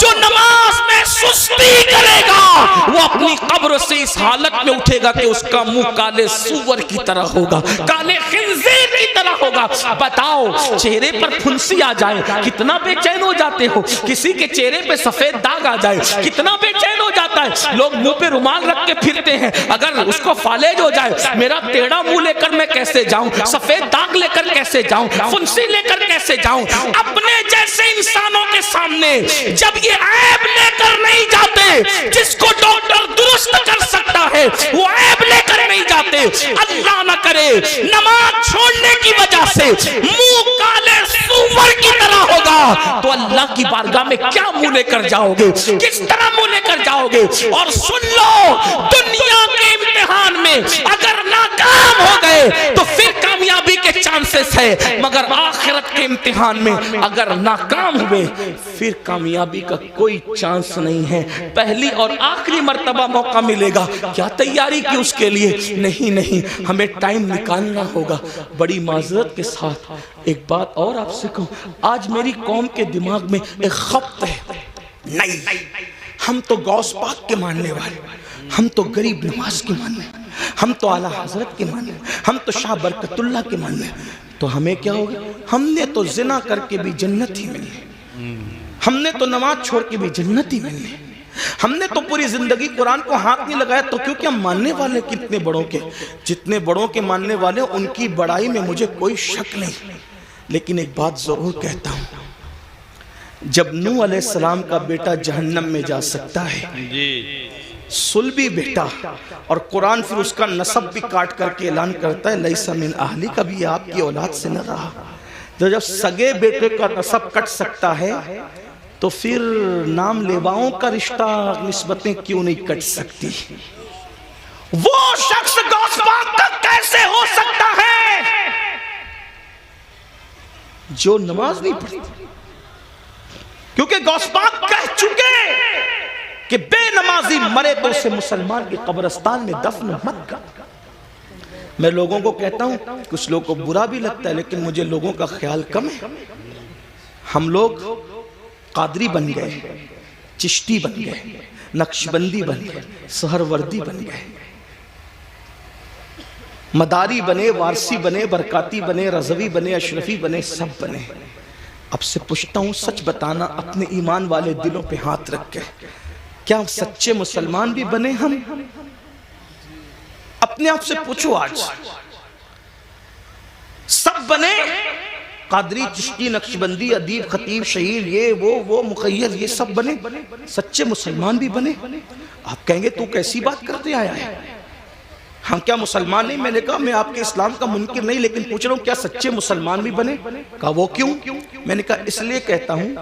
جو نماز میں سستی کرے گا وہ اپنی قبر سے اس حالت میں اٹھے گا کہ اس کا منہ کالے سور کی طرح ہوگا, کالے خنزیر کی طرح ہوگا. بتاؤ, چہرے پر پھنسی آ جائے کتنا بے چین ہو جاتے ہو, کسی کے چہرے پہ سفید داغ آ جائے کتنا بے چین ہو جاتا ہے. لوگ منہ پہ رومال رکھ کے پھرتے ہیں, اگر اس کو فالج ہو جائے, میرا ٹیڑھا منہ لے کر میں کیسے جاؤں, سفید داغ لے کر کیسے جاؤں, پھنسی لے کر کیسے جاؤں. اپنے جیسے انسانوں کے سامنے جب یہ عیب لے کر نہیں جاتے, جس کو ڈاکٹر درست کر سکتا ہے وہ عیب لے کر نہیں جاتے. اللہ نہ کرے نماز چھوڑنے کی وجہ سے منہ کالے سور کی طرح ہوگا تو اللہ کی بارگاہ میں کیا منہ لے کر جاؤ گے, کس طرح منہ لے کر جاؤ گے. اور سن لو, دنیا کے امتحان میں اگر ناکام ہو گئے تو پھر کامیابی کے چانسز ہے, مگر آخرت کے امتحان میں اگر ناکام ہوئے پھر کامیابی کا کوئی چانس نہیں ہے. پہلی اور آخری مرتبہ موقع ملے گا, کیا تیاری کی اس کے لیے؟ نہیں, ہمیں ٹائم نکالنا ہوگا. بڑی معذرت کے ساتھ ایک بات اور آپ سے کہوں, آج میری قوم کے دماغ میں ایک خبط ہے, نہیں ہم تو غوث پاک کے ماننے والے, ہم تو غریب نواز کے ماننے, ہم تو اعلیٰ حضرت کے ماننے, ہم تو شاہ برکت اللہ کے ماننے. تو ہمیں کیا ہوگا, ہم نے تو زنا کر کے بھی جنت ہی ملنی, ہم نے تو نماز چھوڑ کے بھی جنت ہی ملنی, ہم نے تو پوری زندگی قرآن کو ہاتھ نہیں لگایا. تو کیونکہ ہم ماننے والے کتنے بڑوں کے, جتنے بڑوں کے ماننے والے ان کی بڑائی میں مجھے کوئی شک نہیں. لیکن ایک بات ضرور کہتا ہوں, جب نوح علیہ السلام کا بیٹا جہنم میں جا سکتا ہے, سلبی بیٹا, اور قرآن پھر اس کا نسب بھی کاٹ کر کے اعلان کرتا ہے لیسا من اہلی, کبھی آپ کی اولاد سے نہ رہا. تو جب سگے بیٹے کا نسب کٹ سکتا ہے تو پھر نام لیواؤں کا رشتہ نسبتیں کیوں نہیں کٹ سکتی؟ وہ شخص غوث پاک کا کیسے ہو سکتا ہے جو نماز نہیں پڑھتی؟ کیونکہ غوث پاک کہہ چکے کہ بے نمازی مرے تو اسے مسلمان کے قبرستان میں دفن مت کر. میں لوگوں کو کہتا ہوں, کچھ لوگوں کو برا بھی لگتا ہے, لیکن مجھے لوگوں کا خیال کم ہے. ہم لوگ قادری بن گئے, چشتی بن گئے, نقشبندی بن گئے, سہروردی بن گئے, مداری بنے, وارسی بنے, برکاتی بنے, رضوی بنے, اشرفی بنے, سب بنے. اب سے پوچھتا ہوں, سچ بتانا اپنے ایمان والے دلوں پہ ہاتھ رکھ کے, کیا سچے مسلمان بھی بنے ہم؟ اپنے آپ سے پوچھو, آج سب بنے, قادری, چشتی, نقشبندی, ادیب, خطیب, شہیر, یہ وہ مخیر, یہ سب بنے, سچے مسلمان بھی بنے. آپ کہیں گے تو کیسی بات کرتے آیا ہے, ہم کیا مسلمان نہیں؟ میں نے کہا میں آپ کے اسلام کا منکر نہیں, لیکن پوچھ رہا ہوں کیا سچے مسلمان بھی بنے؟ کہا وہ کیوں؟ میں نے کہا اس لیے کہتا ہوں,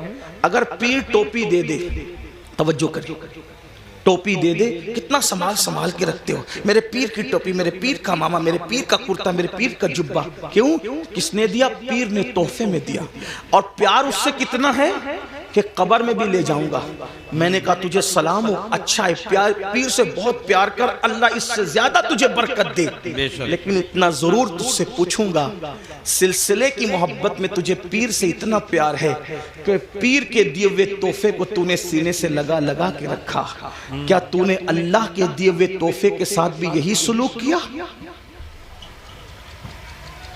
اگر پیر ٹوپی دے دے, توجہ کریے, ٹوپی دے دے کتنا سنبھال کے رکھتے ہو. میرے پیر کی ٹوپی، میرے پیر کا ماما، میرے پیر کا کرتا، میرے پیر کا جبہ. کیوں؟ کس نے دیا؟ پیر نے تحفے میں دیا. اور پیار اس سے کتنا ہے کہ قبر میں بھی لے جاؤں گا. میں نے کہا تجھے سلام ہو، اچھا ہے، پیر سے بہت پیار کر، اللہ اس سے زیادہ تجھے برکت دے. لیکن اتنا ضرور تجھ سے پوچھوں گا، سلسلے کی محبت میں تجھے پیر سے اتنا پیار ہے کہ پیر کے دیے ہوئے تحفے کو تو نے سینے سے لگا کے رکھا. کیا تو نے اللہ کے دیے ہوئے تحفے کے ساتھ بھی یہی سلوک کیا؟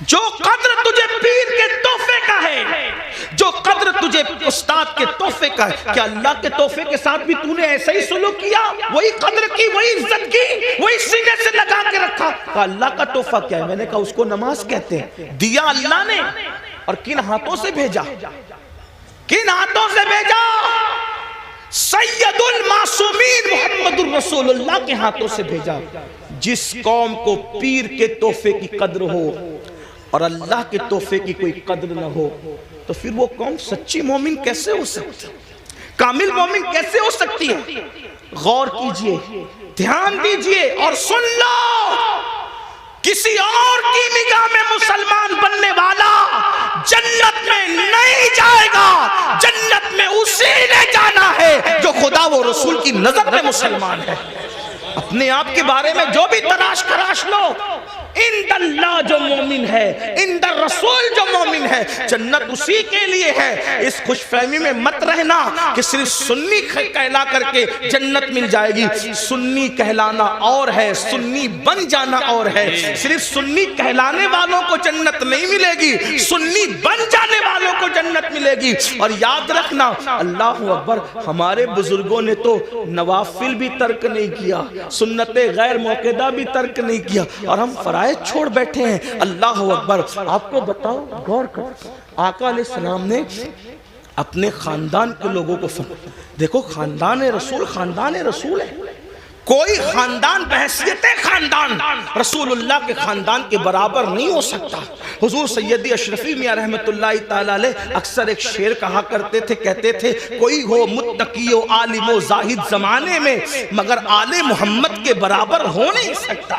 جو قدر تجھے پیر کے تحفے کا ہے، جو قدر تجھے استاد کے تحفے کا ہے، کیا اللہ کے تحفے کے ساتھ بھی تو نے ایسا ہی سلوک کیا؟ وہی قدر کی، وہی عزت کی، وہی سینے سے لگا کے رکھا؟ کہا اللہ کا تحفہ کیا ہے؟ میں نے کہا اس کو نماز کہتے ہیں. دیا اللہ نے، اور کن ہاتھوں سے بھیجا؟ کن ہاتھوں سے بھیجا؟ سید المعصومین محمد الرسول اللہ کے ہاتھوں سے بھیجا. جس قوم کو پیر کے تحفے کی قدر ہو اور اللہ کے تحفے کی کوئی قدر نہ ہو، تو پھر وہ قوم سچی مومن کیسے ہو سکتی؟ کامل مومن کیسے ہو سکتی ہے؟ غور کیجئے، دھیان دیجئے اور سن لو. کسی اور کی نگاہ میں مسلمان بننے والا جنت میں نہیں جائے گا. جنت میں اسی نے جانا ہے جو خدا و رسول کی نظر میں مسلمان ہے. اپنے آپ کے بارے میں جو بھی تراش لو، اند اللہ جو مومن ہے، اند الرسول جو مومن ہے، جنت اسی کے لیے ہے. اس خوش فہمی میں مت رہنا کہ صرف سنی کہلا کر کے جنت مل جائے گی. سنی کہلانا اور ہے، سنی بن جانا اور ہے. صرف سنی کہلانے والوں کو جنت نہیں ملے گی، سنی بن جانے والوں کو جنت ملے گی. اور یاد رکھنا، اللہ اکبر، ہمارے بزرگوں نے تو نوافل بھی ترک نہیں کیا، سنت غیر موقدہ بھی ترک نہیں کیا، اور ہم فرائض چھوڑ بیٹھے ہیں. اللہ اکبر. آپ کو بتاؤ، غور کر، آقا علیہ السلام نے اپنے خاندان کے لوگوں کو فرمایا، دیکھو خاندان رسول ہے. کوئی خاندان بحیثیت خاندان رسول اللہ کے خاندان کے برابر نہیں ہو سکتا. حضور سیدی اشرفی میاں رحمت اللہ تعالی علیہ اکثر ایک شعر کہا کرتے تھے، کہتے تھے کوئی ہو متقی و عالم و زاہد زمانے میں مگر آل محمد کے برابر ہو نہیں سکتا.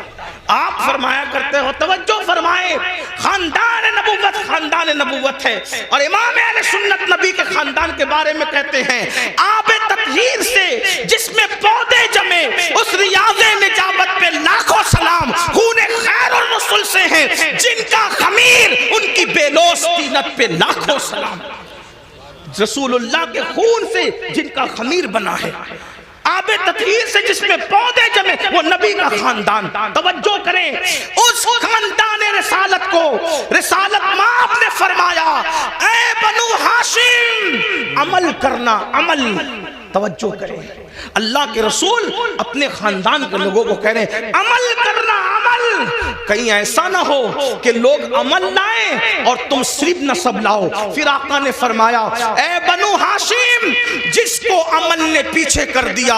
آپ فرمایا کرتے ہو، توجہ فرمائے، خاندان نبوت ہے. اور امام اہل سنت نبی کے خاندان کے بارے میں کہتے ہیں، آب تطہیر سے جس میں پودے جمے، اس ریاض نجابت پہ لاکھوں سلام. خون خیر الرسل سے ہیں جن کا خمیر، ان کی بیلوس طینت پہ لاکھوں سلام. رسول اللہ کے خون سے جن کا خمیر بنا ہے، آب تطہیر سے جس میں پودے جمے، وہ نبی کا خاندان. توجہ کریں، اس خاندان رسالت کو رسالت ماں نے فرمایا، اے بنو ہاشم عمل کرنا، عمل. توجہ کریں، اللہ کے رسول اپنے خاندان کے لوگوں کو کہہ رہے ہیں عمل کرنا، عمل. کہیں ایسا نہ ہو کہ لوگ عمل لائیں اور تم صرف نسب لاؤ. پھر آقا نے فرمایا، اے بنو ہاشم، جس کو عمل نے پیچھے کر دیا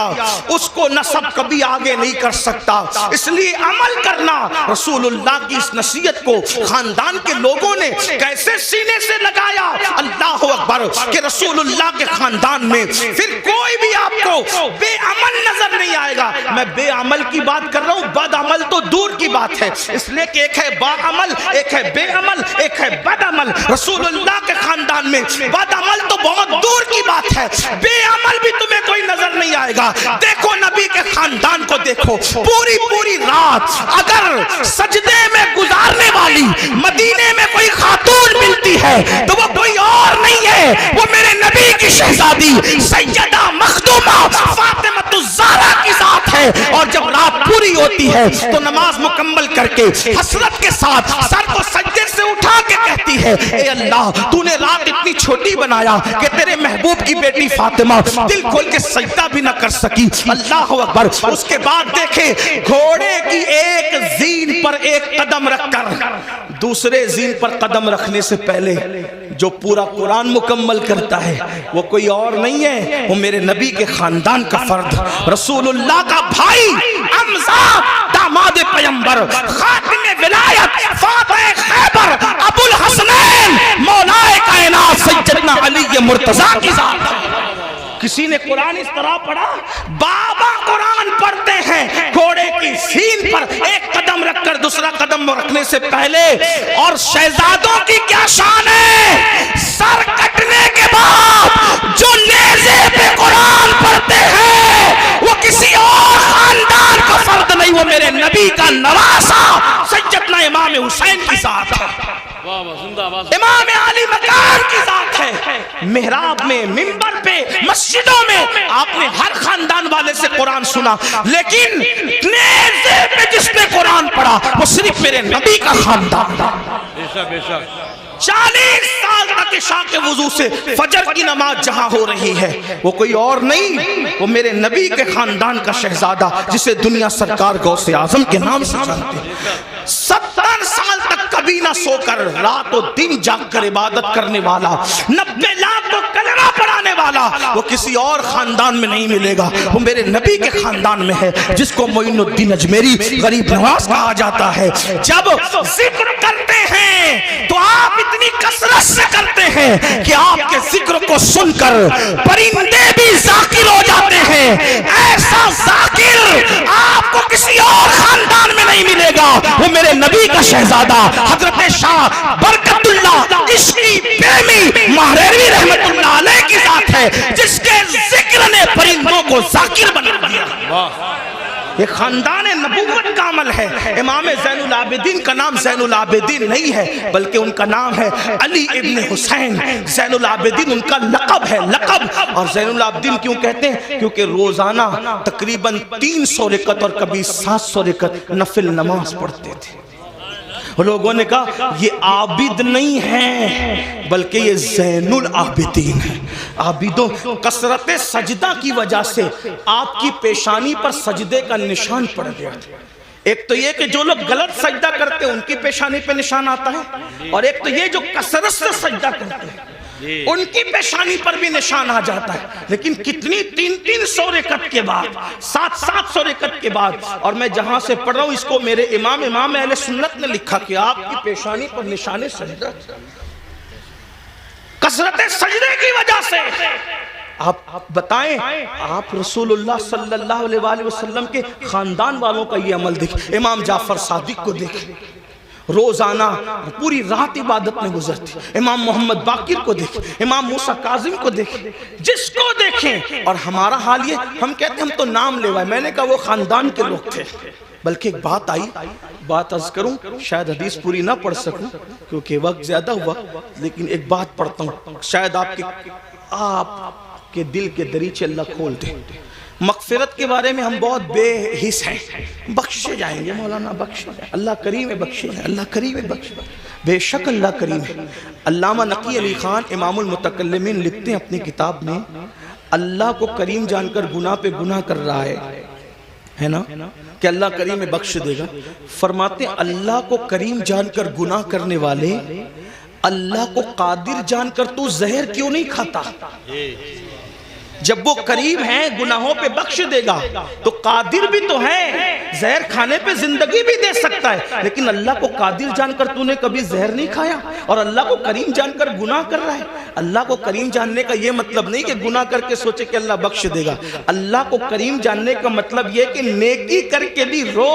اس کو نسب کبھی آگے نہیں کر سکتا. اس لیے عمل کرنا. رسول اللہ کی اس نصیحت کو خاندان کے لوگوں نے کیسے سینے سے لگایا. اللہ اکبر، کہ رسول اللہ کے خاندان میں پھر کوئی بھی آپ کو بے عمل نظر نہیں آئے گا. میں بے عمل کی بات کر رہا ہوں، بد عمل تو دور کی بات ہے. اس لیے کہ ایک ہے با عمل، ایک ہے بے عمل، ایک ہے بد عمل. رسول اللہ کے خاندان میں بد عمل تو بہت دور کی بات ہے، بے عمل بھی تمہیں کوئی نظر نہیں آئے گا. دیکھو نبی کے خاندان کو دیکھو، پوری رات اگر سجدے میں گزارنے والی مدینے میں کوئی خاتون ملتی ہے تو وہ کوئی اور نہیں ہے، وہ میرے نبی کی شہزادی سیدہ مخدومہ فاطمہ الزہرا کی ذات ہے. اور جب رات پوری ہوتی ہے تو نماز مکمل کر کے حسرت کے ساتھ سر کو سجدے سے اٹھا کے کہتی ہے، اے اللہ تو نے رات اتنی چھوٹی بنایا کہ تیرے محبوب کی بیٹی فاطمہ دل کھول کے سجدہ بھی نہ کر سکی. اللہ اکبر. اس کے بعد دیکھیں، گھوڑے کی ایک زین پر ایک قدم رکھ کر دوسرے زین پر قدم رکھنے سے پہلے جو پورا قرآن مکمل کرتا ہے وہ کوئی اور نہیں ہے، وہ میرے نبی کے خاندان کا فرد، رسول اللہ کا بھائی، حمزہ داماد پیغمبر، خاتم ولایت، فاتح خیبر، ابو الحسنین، مولا کائنات سیدنا علی مرتضیٰ کی ذات. کسی نے قرآن اس طرح پڑھا، بابا قرآن پڑھتے ہیں گھوڑے کی سین پر ایک قدم رکھ کر دوسرا قدم رکھنے سے پہلے، اور شہزادوں کی کیا شان ہے، سر کٹنے کے بعد جو نیزے پہ قرآن پڑھتے ہیں وہ کسی اور خاندان کا فرد نہیں، وہ میرے نبی کا نواسا سیدنا امام حسین کی ذات ہے، امام علی مکان کی ذات ہے۔ محراب میں، منبر پہ، مسجدوں میں آپ نے ہر خاندان والے سے قرآن سنا، لیکن نیزے پہ جس نے قرآن پڑھا وہ صرف میرے نبی کا خاندان تھا۔ 40 سال تک عشاء کے وضو سے فجر کی نماز جہاں ہو رہی ہے وہ کوئی اور نہیں، وہ میرے نبی کے خاندان کا شہزادہ جسے دنیا سرکار غوث اعظم کے نام سے جانتے ہیں۔ 70 سال تک کبھی نہ سو کر رات و دن جاگ کر عبادت کرنے والا، 90 لاکھ کو کلمہ پڑھانے والا، وہ کسی اور خاندان میں نہیں ملے گا، وہ میرے نبی کے خاندان میں ہے، جس کو معین الدین اجمیری غریب نواز کہا جاتا ہے۔ جب ذکر کرتے ہیں تو آپ اتنی کثرت سے کرتے ہیں کہ آپ کے ذکر کو سن کر پرندے بھی ذاکر ہو جاتے ہیں۔ ایسا ذاکر آپ کو کسی اور خاندان میں نہیں ملے گا، وہ میرے نبی کا شہزادہ حضرت شاہ برکت اللہ عشقی پریمی مہریوی رحمت اللہ علیہ کی ذات ہے، جس کے ذکر نے پرندوں کو ذاکر بنا دیا۔ یہ خاندان نبوت کا عمل ہے۔ امام زین العابدین کا نام زین العابدین نہیں ہے بلکہ ان کا نام ہے علی ابن حسین۔ زین العابدین ان کا لقب ہے، لقب۔ اور زین العابدین کیوں کہتے ہیں؟ کیونکہ روزانہ تقریباً 300 رکعت اور کبھی 700 رکعت نفل نماز پڑھتے تھے۔ لوگوں نے کہا یہ عابد نہیں ہے بلکہ یہ زین العابدین ہے۔ عابدوں کثرت سجدہ کی وجہ سے آپ کی پیشانی پر سجدے کا نشان پڑ گیا۔ ایک تو یہ کہ جو لوگ غلط سجدہ کرتے ہیں ان کی پیشانی پہ نشان آتا ہے، اور ایک تو یہ جو کثرت سے سجدہ کرتے ہیں ان کی پیشانی پر بھی نشان آ جاتا ہے۔ لیکن کتنی 300 رکعت کے بعد، 700 رکعت کے بعد، اور میں جہاں سے پڑھ رہا ہوں اس کو میرے امام اہل سنت نے لکھا کہ آپ کی پیشانی پر نشان سجدہ کثرت سجدے کی وجہ سے۔ آپ بتائیں، آپ رسول اللہ صلی اللہ علیہ وآلہ وسلم کے خاندان والوں کا یہ عمل دیکھ، امام جعفر صادق کو دیکھ، روزانہ پوری رات عبادت میں گزرتی، امام محمد باقر کو دیکھ، امام موسیٰ کاظم کو دیکھ، جس کو دیکھیں۔ اور ہمارا حال یہ، ہم کہتے ہیں ہم تو نام لے وائے، میں نے کہا وہ خاندان کے لوگ تھے۔ بلکہ ایک بات آئی، بات عرض کروں، شاید حدیث پوری نہ پڑھ سکوں کیونکہ وقت زیادہ ہوا، لیکن ایک بات پڑھتا ہوں، شاید آپ کے دل کے دریچے اللہ کھول دیں۔ مغفرت کے بارے میں ہم بہت بے حس ہیں، بخشے جائیں گے مولانا، بخشے جائیں، اللہ کریم ہے، بخشے جائیں، اللہ کریم ہے، بخشے جائیں، بے شک اللہ کریم ہے۔ علامہ نقی علی خان امام المتکلمین لکھتے ہیں اپنی کتاب میں، اللہ کو کریم جان کر گناہ پہ گناہ کر رہا ہے نا، کہ اللہ کریم بخش دے گا۔ فرماتے ہیں اللہ کو کریم جان کر گناہ کرنے والے اللہ کو قادر جان کر تو زہر کیوں نہیں کھاتا؟ جب وہ کریم ہے گناہوں پہ بخش دے گا تو قادر بھی تو ہے، زہر کھانے پہ زندگی بھی دے سکتا ہے، لیکن اللہ کو قادر جان کر تو نے کبھی زہر نہیں کھایا اور اللہ کو کریم جان کر گناہ کر رہا ہے۔ اللہ کو کریم جاننے کا یہ مطلب نہیں کہ گناہ کر کے سوچے کہ اللہ بخش دے گا، اللہ کو کریم جاننے کا مطلب یہ کہ نیکی کر کے بھی رو،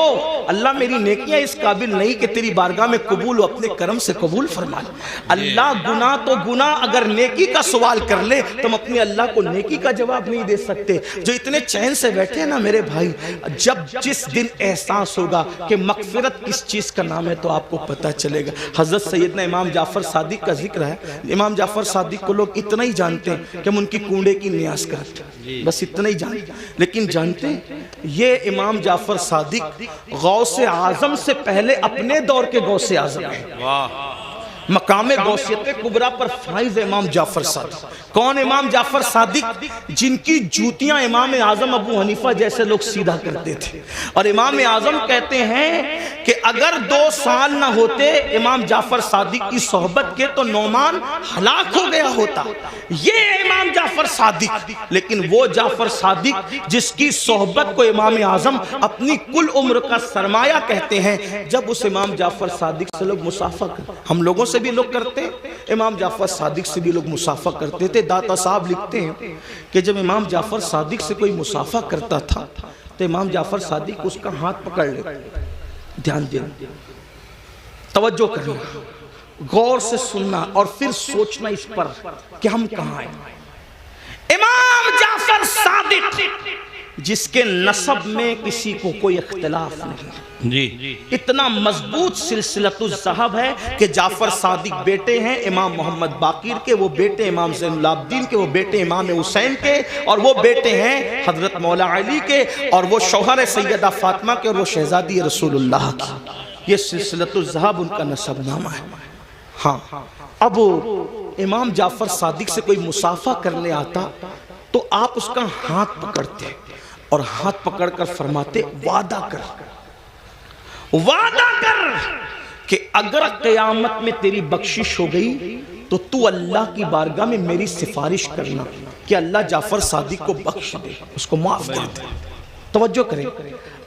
اللہ میری نیکیاں اس قابل نہیں کہ تیری بارگاہ میں قبول ہو، اپنے کرم سے قبول فرما لے۔ اللہ گناہ تو گناہ، اگر نیکی کا سوال کر لے تو ہم اپنے اللہ کو نیکی کا جواب نہیں دے سکتے۔ جو اتنے چین سے بیٹھے ہیں نا میرے بھائی، جس دن احساس ہوگا کہ مغفرت کس چیز کا نام ہے تو آپ کو پتہ چلے گا۔ حضرت سیدنا امام جعفر صادق کا ذکر ہے، امام جعفر صادق کو لوگ اتنا ہی جانتے ہیں کہ ہم ان کی کنڈے کی نیاز کرتے ہیں، بس اتنا ہی جانتے ہیں۔ لیکن جانتے ہیں یہ امام جعفر صادق غوث اعظم سے پہلے اپنے دور کے غوث اعظم ہیں۔ مقام غوثیت کبریٰ پر فائز امام جعفر صادق۔ کون امام جعفر صادق؟ جن کی جوتیاں امام اعظم ابو حنیفہ جیسے لوگ سیدھا کرتے تھے، اور امام اعظم کہتے ہیں کہ اگر 2 سال نہ ہوتے امام جعفر صادق کی صحبت کے تو نعمان ہلاک ہو گیا ہوتا۔ یہ امام جعفر صادق، لیکن وہ جعفر صادق جس کی صحبت کو امام اعظم اپنی کل عمر کا سرمایہ کہتے ہیں۔ جب اس امام جعفر صادق سے لوگ مصافحہ کرتے، ہم لوگوں سے بھی لوگ کرتے ہیں، امام جعفر صادق سے بھی لوگ مصافحہ کرتے تھے. داتا صاحب لکھتے ہیں کہ جب امام جعفر صادق سے کوئی مصافحہ کرتا تھا تو امام جعفر صادق اس کا ہاتھ پکڑ لے. دھیان دینا, توجہ کرنا, غور سے سننا اور پھر سوچنا اس پر کہ ہم کہاں ہیں. امام جعفر صادق جس کے نسب میں کسی کو کوئی اختلاف نہیں, جی اتنا مضبوط سلسلۃ الذہب ہے کہ جعفر صادق بیٹے ہیں امام محمد باقر کے, وہ بیٹے امام زین العابدین کے, وہ بیٹے امام حسین کے, اور وہ بیٹے ہیں حضرت مولا علی کے, اور وہ شوہر سیدہ فاطمہ کے, اور وہ شہزادی رسول اللہ کی. یہ سلسلۃ الذہب ان کا نسب نامہ ہے. ہاں, اب امام جعفر صادق سے کوئی مصافحہ کرنے آتا تو آپ اس کا ہاتھ پکڑتے اور ہاتھ پکڑ کر فرماتے وعدہ کر کہ اگر قیامت میں تیری بخشش ہو گئی تو اللہ کی بارگاہ میں میری سفارش کرنا کہ اللہ جعفر صادق کو بخش دے, اس کو معاف کر دے. توجہ کریں,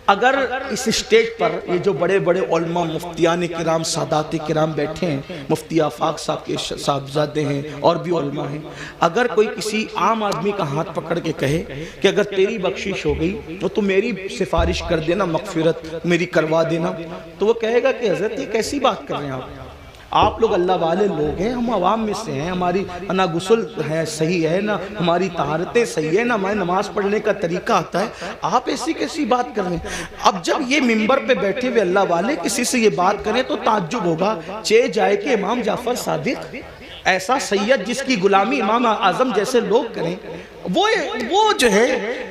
اگر اس اسٹیج پر یہ جو بڑے بڑے علماء مفتیان کرام سادات کرام بیٹھے ہیں, مفتی آفاق صاحب کے صاحبزادے ہیں اور بھی علماء ہیں, اگر کوئی کسی عام آدمی کا ہاتھ پکڑ کے کہے کہ اگر تیری بخشش ہو گئی تو میری سفارش کر دینا, مغفرت میری کروا دینا, تو وہ کہے گا کہ حضرت یہ کیسی بات کر رہے ہیں آپ لوگ اللہ والے لوگ ہیں, ہم عوام میں سے ہیں, ہماری نہ غسل ہے صحیح ہے, نہ ہماری طہارتیں صحیح ہے, نہ ہماری نماز پڑھنے کا طریقہ آتا ہے, آپ ایسی کیسی بات کر رہے ہیں. اب جب یہ منبر پہ بیٹھے ہوئے اللہ والے کسی سے یہ بات کریں تو تعجب ہوگا, چہ جائے کہ امام جعفر صادق ایسا سید جس کی غلامی امام اعظم جیسے لوگ کریں, وہ جو ہے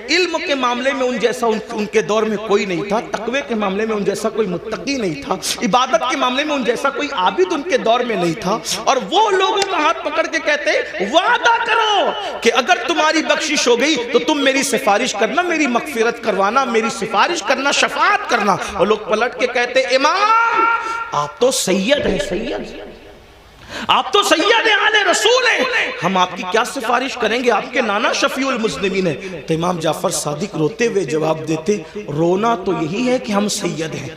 علم کے معاملے میں ان جیسا ان کے دور میں کوئی نہیں تھا, تقوی کے معاملے میں ان جیسا کوئی متقی نہیں تھا, عبادت کے معاملے میں ان جیسا کوئی عابد ان کے دور میں نہیں تھا, اور وہ لوگوں کا ہاتھ پکڑ کے کہتے وعدہ کرو کہ اگر تمہاری بخشش ہو گئی تو تم میری سفارش کرنا, میری مغفرت کروانا, میری سفارش کرنا, شفاعت کرنا. اور لوگ پلٹ کے کہتے امام آپ تو سید ہیں, آپ تو سید آل رسول ہیں, ہم آپ کی کیا سفارش کریں گے, آپ کے نانا شفیع المذنبین ہیں. تو امام جعفر صادق روتے ہوئے جواب دیتے رونا تو یہی ہے کہ ہم سید ہیں.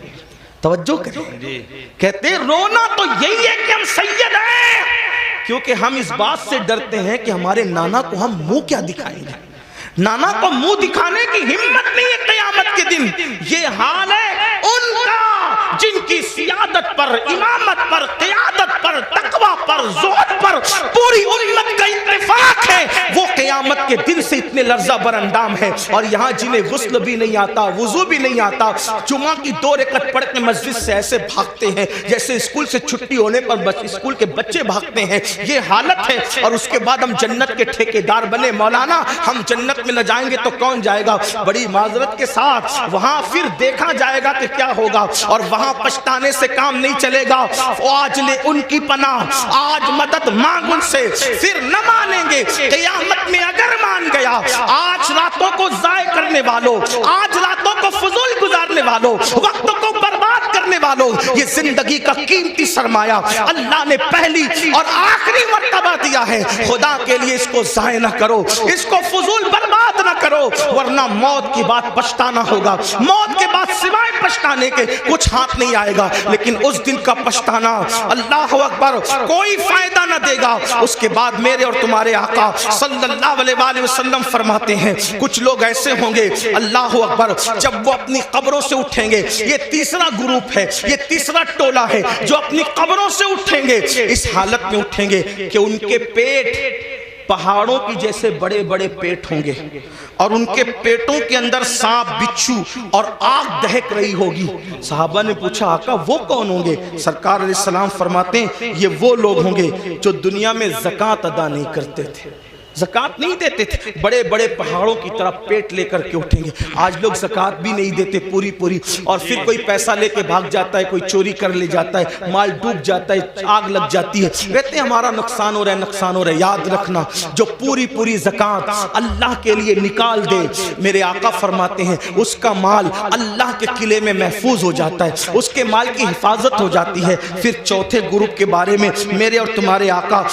توجہ کریں, کہتے رونا تو یہی ہے کہ ہم سید ہیں, کیونکہ ہم اس بات سے ڈرتے ہیں کہ ہمارے نانا کو ہم منہ کیا دکھائیں گے, نانا کو منہ دکھانے کی ہمت نہیں ہے قیامت کے دن. یہ حال ہے ان کا جن کی سیادت پر, امامت پر, قیادت پر, تقوی پر, زہد پر پوری امت کا اتفاق ہے, وہ قیامت کے دن سے اتنے لرزہ بر اندام ہے. اور یہاں جنہیں غسل بھی نہیں آتا, وضو بھی نہیں آتا, جمعہ کی 2 رکعت پڑھ کے مسجد سے ایسے بھاگتے ہیں جیسے اسکول سے چھٹی ہونے پر اسکول کے بچے بھاگتے ہیں, یہ حالت ہے. اور اس کے بعد ہم جنت کے ٹھیکیدار بنے, مولانا ہم جنت میں نہ جائیں گے تو کون جائے گا. بڑی معذرت کے ساتھ وہاں پھر دیکھا جائے گا کہ کیا ہوگا, اور وہاں پچھتانے سے کام نہیں چلے گا. آج لے ان کی پناہ, آج مدد مانگ ان سے, پھر نہ مانیں گے قیامت میں اگر مان گیا. آج راتوں کو ضائع کرنے والوں, آج راتوں کو فضول گزارنے والوں, وقت کو برباد کرنے والوں, یہ زندگی کا قیمتی سرمایہ اللہ نے پہلی اور آخری مرتبہ دیا ہے. خدا کے لیے اس کو ضائع نہ کرو, اس کو فضول برباد نہ کرو, ورنہ موت کی بات پچھتانا ہوگا. موت کے بعد سوائے پچھتانے کے کچھ ہاتھ نہیں آئے گا, لیکن اس دن کا پچھتانا اللہ اکبر کوئی فائدہ نہ دے گا. اس کے بعد میرے اور تمہارے آقا صلی اللہ علیہ وآلہ وسلم فرماتے ہیں کچھ لوگ ایسے ہوں گے اللہ اکبر جب وہ اپنی قبروں سے اٹھیں گے, یہ تیسرا گروپ ہے, یہ تیسرا ٹولہ ہے جو اپنی قبروں سے اٹھیں گے, اس حالت میں اٹھیں گے کہ ان کے پیٹ پہاڑوں کی جیسے بڑے بڑے پیٹ ہوں گے, اور ان کے پیٹوں کے اندر سانپ, بچھو اور آگ دہک رہی ہوگی. صحابہ نے پوچھا آقا وہ کون ہوں گے؟ سرکار علیہ السلام فرماتے ہیں یہ وہ لوگ ہوں گے جو دنیا میں زکوٰۃ ادا نہیں کرتے تھے, زکوٰۃ نہیں دیتے تھے, بڑے بڑے پہاڑوں کی طرح پیٹ لے کر کے اٹھیں گے. آج لوگ زکوٰۃ بھی نہیں دیتے پوری, اور پھر کوئی پیسہ لے کے بھاگ جاتا ہے, کوئی چوری کر لے جاتا ہے, مال ڈوب جاتا ہے, آگ لگ جاتی ہے, کہتے ہیں ہمارا نقصان ہو رہا ہے. یاد رکھنا جو پوری زکوٰۃ اللہ کے لیے نکال دے, میرے آقا فرماتے ہیں اس کا مال اللہ کے قلعے میں محفوظ ہو جاتا ہے, اس کے مال کی حفاظت ہو جاتی ہے. پھر چوتھے گروپ کے بارے میں میرے اور تمہارے آقا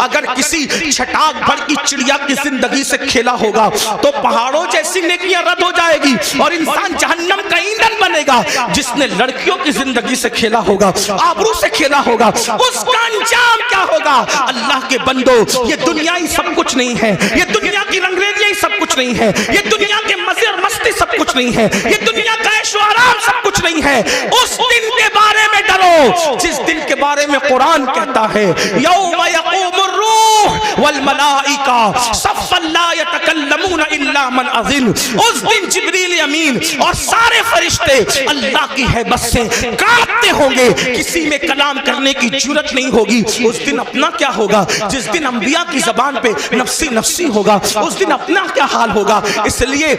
اگر کسی چھٹاک بھر کی چڑیا کی زندگی سے کھیلا ہوگا تو پہاڑوں جیسی نیکیاں رد ہو جائے گی اور انسان جہنم کا ایندھن بنے گا۔ جس نے لڑکیوں کی زندگی سے کھیلا ہوگا، آبرو سے کھیلا ہوگا، اس کا انجام کیا ہوگا؟ اللہ کے بندو، یہ دنیا ہی سب کچھ نہیں ہے، یہ دنیا کی رنگریزیاں ہی سب کچھ نہیں ہے، یہ دنیا کے مزے اور مستی سب کچھ نہیں ہے، یہ دنیا کا عیش و آرام سب کچھ نہیں ہے۔ اس دن کے بارے میں ڈرو جس دن کے بارے میں قرآن کہتا ہے یوم یقوم الروح والملائکہ صفا لا یتکلمون الا من اذن۔ اس دن جبریل امین اور سارے فرشتے اللہ کی ہیبت سے کانپتے ہوں گے، کسی میں کلام کرنے کی جرات نہیں ہوگی۔ اس دن اپنا کیا ہوگا؟ جس دن انبیاء کی زبان پہ نفسی نفسی ہوگا، اس دن اپنا کیا حال ہوگا؟ اس لیے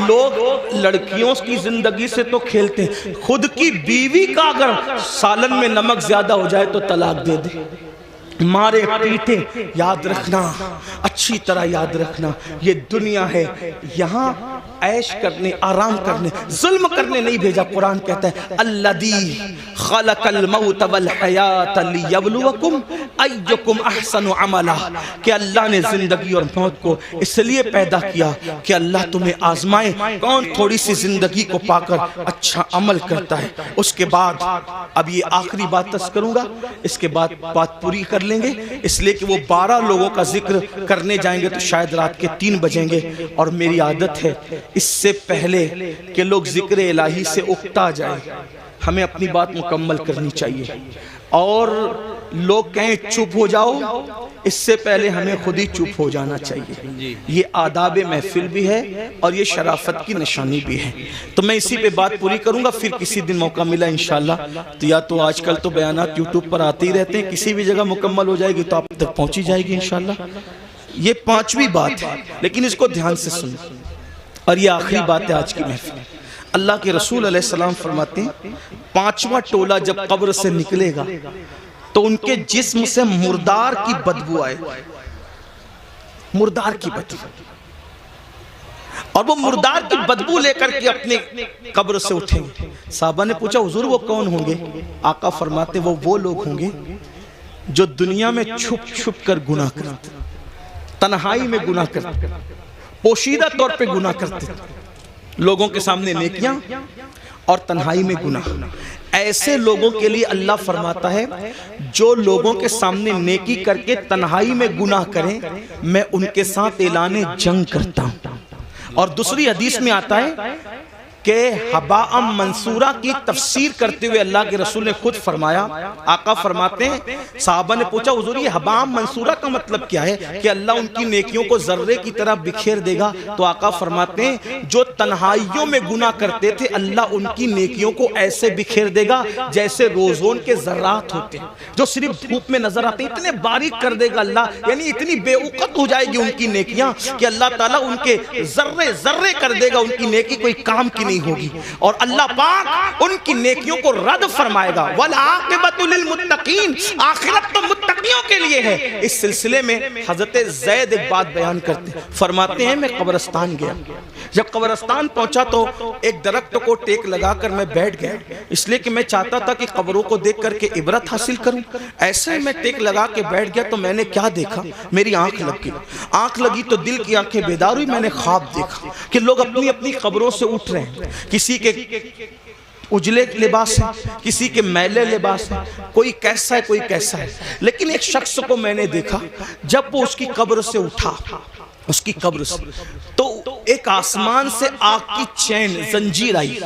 لوگ لڑکیوں کی زندگی سے تو کھیلتے ہیں، خود کی بیوی کا اگر سالن میں نمک زیادہ ہو جائے تو طلاق دے دے، مارے پیٹے۔ یاد رکھنا، اچھی طرح یاد رکھنا، یہ دنیا ہے، یہاں عیش کرنے، آرام کرنے، ظلم کرنے نہیں بھیجا۔ قرآن کہتا ہے الذی خلق الموت والحیات لیبلوکم ایکم احسن عملا، کہ اللہ نے زندگی اور موت کو اس لیے پیدا کیا کہ اللہ تمہیں آزمائے کون تھوڑی سی زندگی کو پا کر اچھا عمل کرتا ہے۔ اس کے بعد اب یہ آخری بات تذکر کروں گا، اس کے بعد بات پوری کر لیں گے، اس لیے کہ وہ 12 لوگوں کا ذکر کرنے جائیں گے تو شاید رات کے 3 بجیں گے، اور میری عادت ہے اس سے پہلے کہ لوگ ذکر الہی سے اکتا جائے ہمیں اپنی بات مکمل کرنی چاہیے، اور لوگ کہیں چپ ہو جاؤ اس سے پہلے ہمیں خود ہی چپ ہو جانا چاہیے۔ یہ آداب محفل بھی ہے اور یہ شرافت کی نشانی بھی ہے۔ تو میں اسی پہ بات پوری کروں گا، پھر کسی دن موقع ملا انشاءاللہ تو یا تو آج کل تو بیانات یوٹیوب پر آتے ہی رہتے ہیں، کسی بھی جگہ مکمل ہو جائے گی تو آپ تک پہنچی جائے گی انشاءاللہ۔ یہ 5ویں بات ہے، لیکن اس کو دھیان سے سنیں، اور یہ آخری بات ہے آج کی محفل۔ اللہ کے رسول علیہ السلام فرماتے ہیں 5واں ٹولہ جب قبر سے نکلے گا تو ان کے جسم سے مردار کی بدبو آئے، مردار کی بدبو، اور وہ مردار کی بدبو لے کر کے اپنے قبر سے اٹھیں گے۔ صحابہ نے پوچھا حضور وہ کون ہوں گے؟ آقا فرماتے وہ لوگ ہوں گے جو دنیا میں چھپ چھپ کر گناہ کرتے، تنہائی میں گناہ کرتے، پوشیدہ طور پہ گناہ کرتے، لوگوں کے سامنے نیکیاں اور تنہائی میں گناہ۔ ایسے لوگوں کے لیے اللہ فرماتا ہے جو لوگوں کے سامنے نیکی کر کے تنہائی میں گناہ کریں میں ان کے ساتھ اعلان جنگ کرتا ہوں۔ اور دوسری حدیث میں آتا ہے کہ حباء منصورہ کی تفسیر کرتے ہوئے اللہ کے رسول نے خود فرمایا، آقا فرماتے ہیں صحابہ نے پوچھا حضور یہ حباء منصورہ کا مطلب کیا ہے؟ کہ اللہ ان کی نیکیوں کو ذرے کی طرح بکھیر دے گا۔ تو آقا فرماتے ہیں جو تنہائیوں میں گناہ کرتے تھے اللہ ان کی نیکیوں کو ایسے بکھیر دے گا جیسے روزون کے ذرات ہوتے ہیں جو صرف دھوپ میں نظر آتے ہیں، اتنے باریک کر دے گا اللہ، یعنی اتنی بے وقت ہو جائے گی ان کی نیکیاں کہ اللہ تعالیٰ ان کے ذرے ذرے کر دے گا، ان کی نیکی کوئی کام کی نہیں ہوگی، اور اللہ پاک ان کی نیکیوں کو رد فرمائے گا۔ والعاقبۃ للمتقین، آخرت تو متقیوں کے لیے ہے۔ اس سلسلے میں حضرت زید ایک بات بیان کرتے ہیں، فرماتے ہیں میں قبرستان گیا، جب قبرستان پہنچا تو ایک درخت کو ٹیک لگا کر میں بیٹھ گیا، اس لیے کہ میں چاہتا تھا کہ قبروں کو دیکھ کر کے عبرت حاصل کروں۔ ایسے میں ٹیک لگا کے بیٹھ گیا تو میں نے کیا دیکھا، میری آنکھ لگی، آنکھ لگی تو دل کی آنکھیں بیدار ہوئی، میں نے خواب دیکھا کہ لوگ اپنی اپنی قبروں سے اٹھ رہے ہیں، کسی کے اجلے لباس ہے، کسی کے میلے لباس ہے، کوئی کیسا ہے کوئی کیسا ہے، لیکن ایک شخص کو میں نے دیکھا جب وہ اس کی قبر سے اٹھا، اس کی قبر سے تو ایک آسمان سے آگ کی چین زنجیر آئی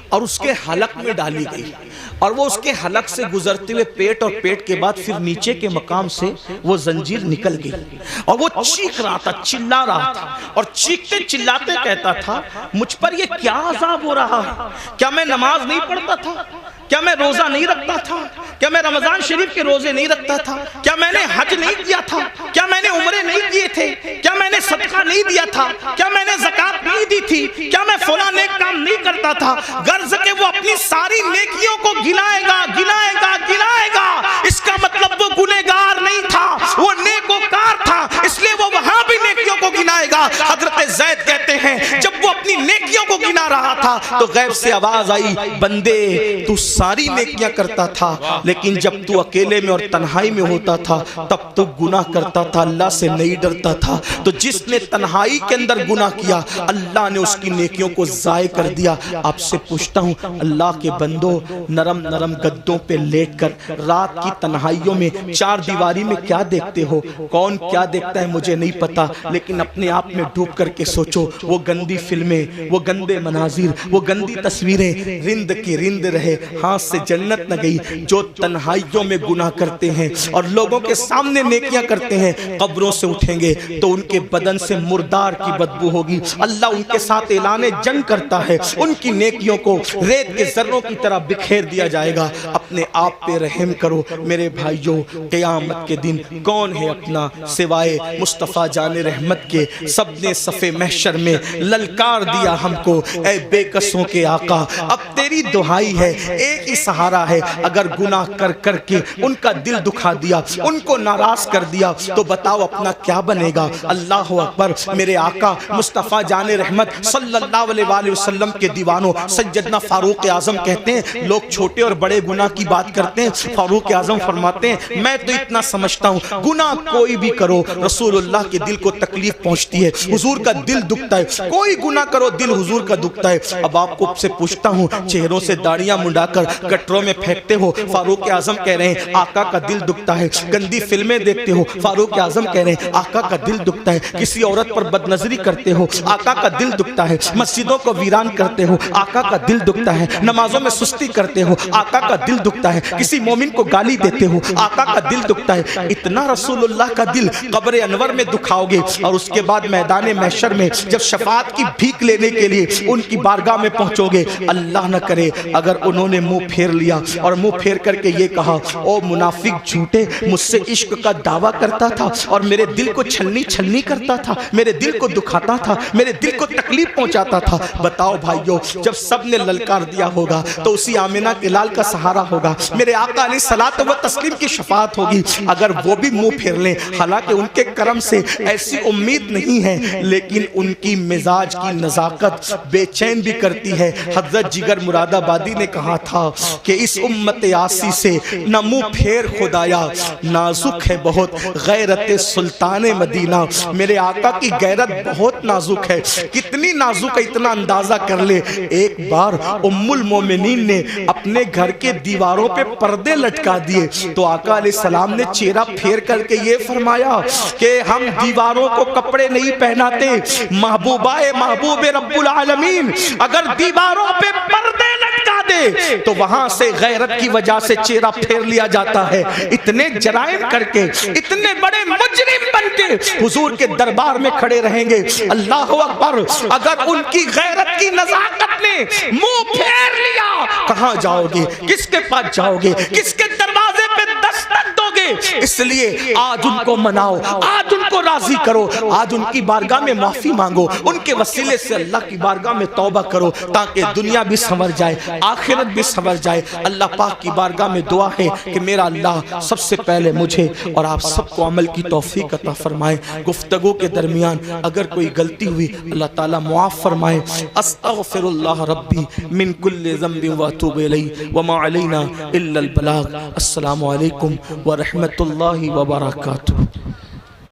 اور اس کے حلق میں ڈالی گئی، اور وہ اس کے حلق سے گزرتے ہوئے پیٹ اور پیٹ کے بعد پھر نیچے کے مقام سے وہ زنجیر نکل گئی، اور وہ چیخ رہا تھا، چلا رہا تھا، اور چیختے چلاتے کہتا تھا مجھ پر یہ کیا عذاب ہو رہا ہے؟ کیا میں نماز نہیں پڑھتا تھا؟ کیا میں روزہ نہیں رکھتا تھا؟ کیا میں رمضان شریف کے روزے نہیں رکھتا تھا؟ کیا میں نے حج نہیں کیا تھا؟ کیا میں نے عمرے نہیں کیے تھے؟ کیا میں نے صدقہ نہیں دیا تھا؟ کیا میں نے زکوٰۃ نہیں دی تھی؟ کیا میں فلاں نیک کام نہیں کرتا تھا؟ غرض کہ وہ اپنی ساری نیکیوں کو گنائے گا گنائے گا گنائے گا، اس کا مطلب وہ گنہگار نہیں تھا، وہ نیکوکار تھا، اس لیے وہ وہاں بھی نیکیوں کو گنائے گا۔ حضرت زید کہتے ہیں جب وہ اپنی نیکیوں کو گنا رہا تھا تو غیب سے آواز آئی، بندے تو ساری نیکیاں کرتا تھا، لیکن جب تو اکیلے میں اور تنہائی میں ہوتا تھا تب تو گناہ کرتا تھا، اللہ سے نہیں ڈرتا تھا۔ تو جس نے تنہائی کے اندر گناہ کیا اللہ نے اس کی نیکیوں کو ضائع کر دیا۔ آپ سے پوچھتا ہوں اللہ کے بندو، نرم نرم گدوں پہ لیٹ کر رات کی تنہائیوں میں چار دیواری میں کیا دیکھتے ہو؟ کون کیا دیکھتا ہے مجھے نہیں پتا، لیکن اپنے آپ میں ڈوب کر کے سوچو، وہ گندی فلمیں، وہ گندے مناظر، وہ گندی تصویریں رند کی رند رہے، ہاتھ سے جنت نہ گئی۔ جو تنہائیوں میں گناہ کرتے ہیں اور لوگوں کے سامنے نیکیاں کرتے ہیں، قبروں سے اٹھیں گے تو ان کے بدن سے مردار کی بدبو ہوگی، اللہ ان کے ساتھ اعلان جنگ کرتا ہے، ان کی نیکیوں کو ریت کے ذروں کی طرح بکھیر دیا جائے گا۔ اپنے آپ پہ رحم کرو میرے بھائیوں، قیامت کے دن کون ہے اپنا سوائے مصطفیٰ جان رحمت کے؟ سب نے صف محشر میں للکار دیا ہم کو، اے بے کسوں کے آقا اب تیری دہائی ہے، ایک ہی سہارا ہے، اگر گناہ کر کر کے ان کا دل دکھا دیا، ان کو ناراض کر دیا تو بتاؤ اپنا کیا بنے گا؟ اللہ اکبر۔ میرے آقا مصطفیٰ جان رحمت صلی اللہ علیہ وآلہ وسلم کے دیوانوں سیدنا فاروق اعظم کہتے ہیں، لوگ چھوٹے اور بڑے گناہ کی بات کرتے ہیں، فاروق اعظم فرماتے ہیں میں تو اتنا سمجھتا ہوں گناہ کوئی بھی کرو رسول اللہ کے دل کو تکلیف پہنچتی ہے، حضور کا دل دکھتا ہے، کوئی گناہ کرو دل حضور کا دکھتا ہے۔ اب آپ کو سے پوچھتا ہوں، چہروں سے داڑیاں منڈا کر گٹروں میں پھینکتے ہو، فاروق اعظم کہہ رہے ہیں آقا کا دل دکھتا ہے، گندی فلمیں دیکھتے ہو، فاروق اعظم کہہ رہے ہیں آقا کا دل دکھتا ہے، کسی عورت پر بد نظری کرتے ہو آقا کا دل دکھتا ہے، مسجدوں کو ویران کرتے ہو آقا کا دل دکھتا ہے، نمازوں میں سستی کرتے ہو آقا کا دل دکھتا ہے، کسی مومن کو گالی دیتے ہو آقا کا دل دکھتا ہے۔ اتنا رسول اللہ کا دل قبر انور میں دکھاؤ گے اور اس کے بعد میدان محشر میں جب شفاعت کی بھیک لینے کے لیے ان کی بارگاہ میں پہنچو گے، اللہ نہ کرے اگر انہوں نے منہ پھیر لیا اور منہ پھیر کر کے یہ کہا او منافق جھوٹے، مجھ سے عشق کا دعویٰ کرتا تھا اور میرے دل کو چھلنی چھلنی کرتا تھا، میرے دل کو دکھاتا تھا، میرے دل کو تکلیف پہنچاتا تھا۔ بتاؤ بھائیو، جب سب نے للکار دیا ہوگا تو اسی آمنہ کے لال کا سہارا ہوگا، میرے آقا علیہ الصلوۃ والتسلیم کی شفاعت ہوگی۔ اگر وہ بھی منہ پھیر لیں، حالانکہ ان کے کرم سے ایسی امید نہیں ہے، لیکن ان کی مزاج کی نزاکت بے چین بھی کرتی ہے۔ حضرت جگر مراد آبادی نے کہا تھا کہ اس امت آسی سے نہ منہ پھیر خدایا، نازک ہے بہت غیرت سلطان مدینہ۔ میرے آقا کی غیرت بہت نازک ہے، کتنی نازک ہے اتنا اندازہ کر لے۔ ایک بار ام المومنین نے اپنے گھر کے دیواروں پہ پردے لٹکا دیے تو آقا علیہ السلام نے چہرہ پھیر کر کے یہ فرمایا کہ ہم دیواروں کو کپڑے نہیں پہناتے، محبوبہ محبوب رب العالمین اگر دیواروں پہ پردے لٹکا دے تو وہاں سے غیرت کی وجہ سے چہرہ پھیر لیا جاتا ہے۔ اتنے جرائم کر کے، اتنے بڑے مجرم بن کے حضور کے دربار میں کھڑے رہیں گے، اللہ اکبر۔ اگر ان کی غیرت کی نزاکت نے منہ پھیر لیا، کہاں جاؤ گے؟ کس کے پاس جاؤ گے؟ کس کے دروازے پہ دستک دو گے؟ اس لیے آج ان کو مناؤ، آج ان کو راضی کرو، آج ان کی بارگاہ میں معافی مانگو، ان کے وسیلے سے اللہ کی بارگاہ میں توبہ کرو تاکہ دنیا بھی سنور جائے، آخرت بھی سنور جائے۔ اللہ پاک کی بارگاہ میں دعا ہے کہ میرا اللہ سب سے پہلے مجھے اور آپ سب کو عمل کی توفیق عطا فرمائے۔ گفتگو کے درمیان اگر کوئی غلطی ہوئی اللہ تعالیٰ معاف فرمائے۔ استغفر اللہ ربی من کل ذنب واتوب الیہ وما علینا الا البلاغ۔ السلام علیکم ورحمۃ اللہ وبرکاتہ۔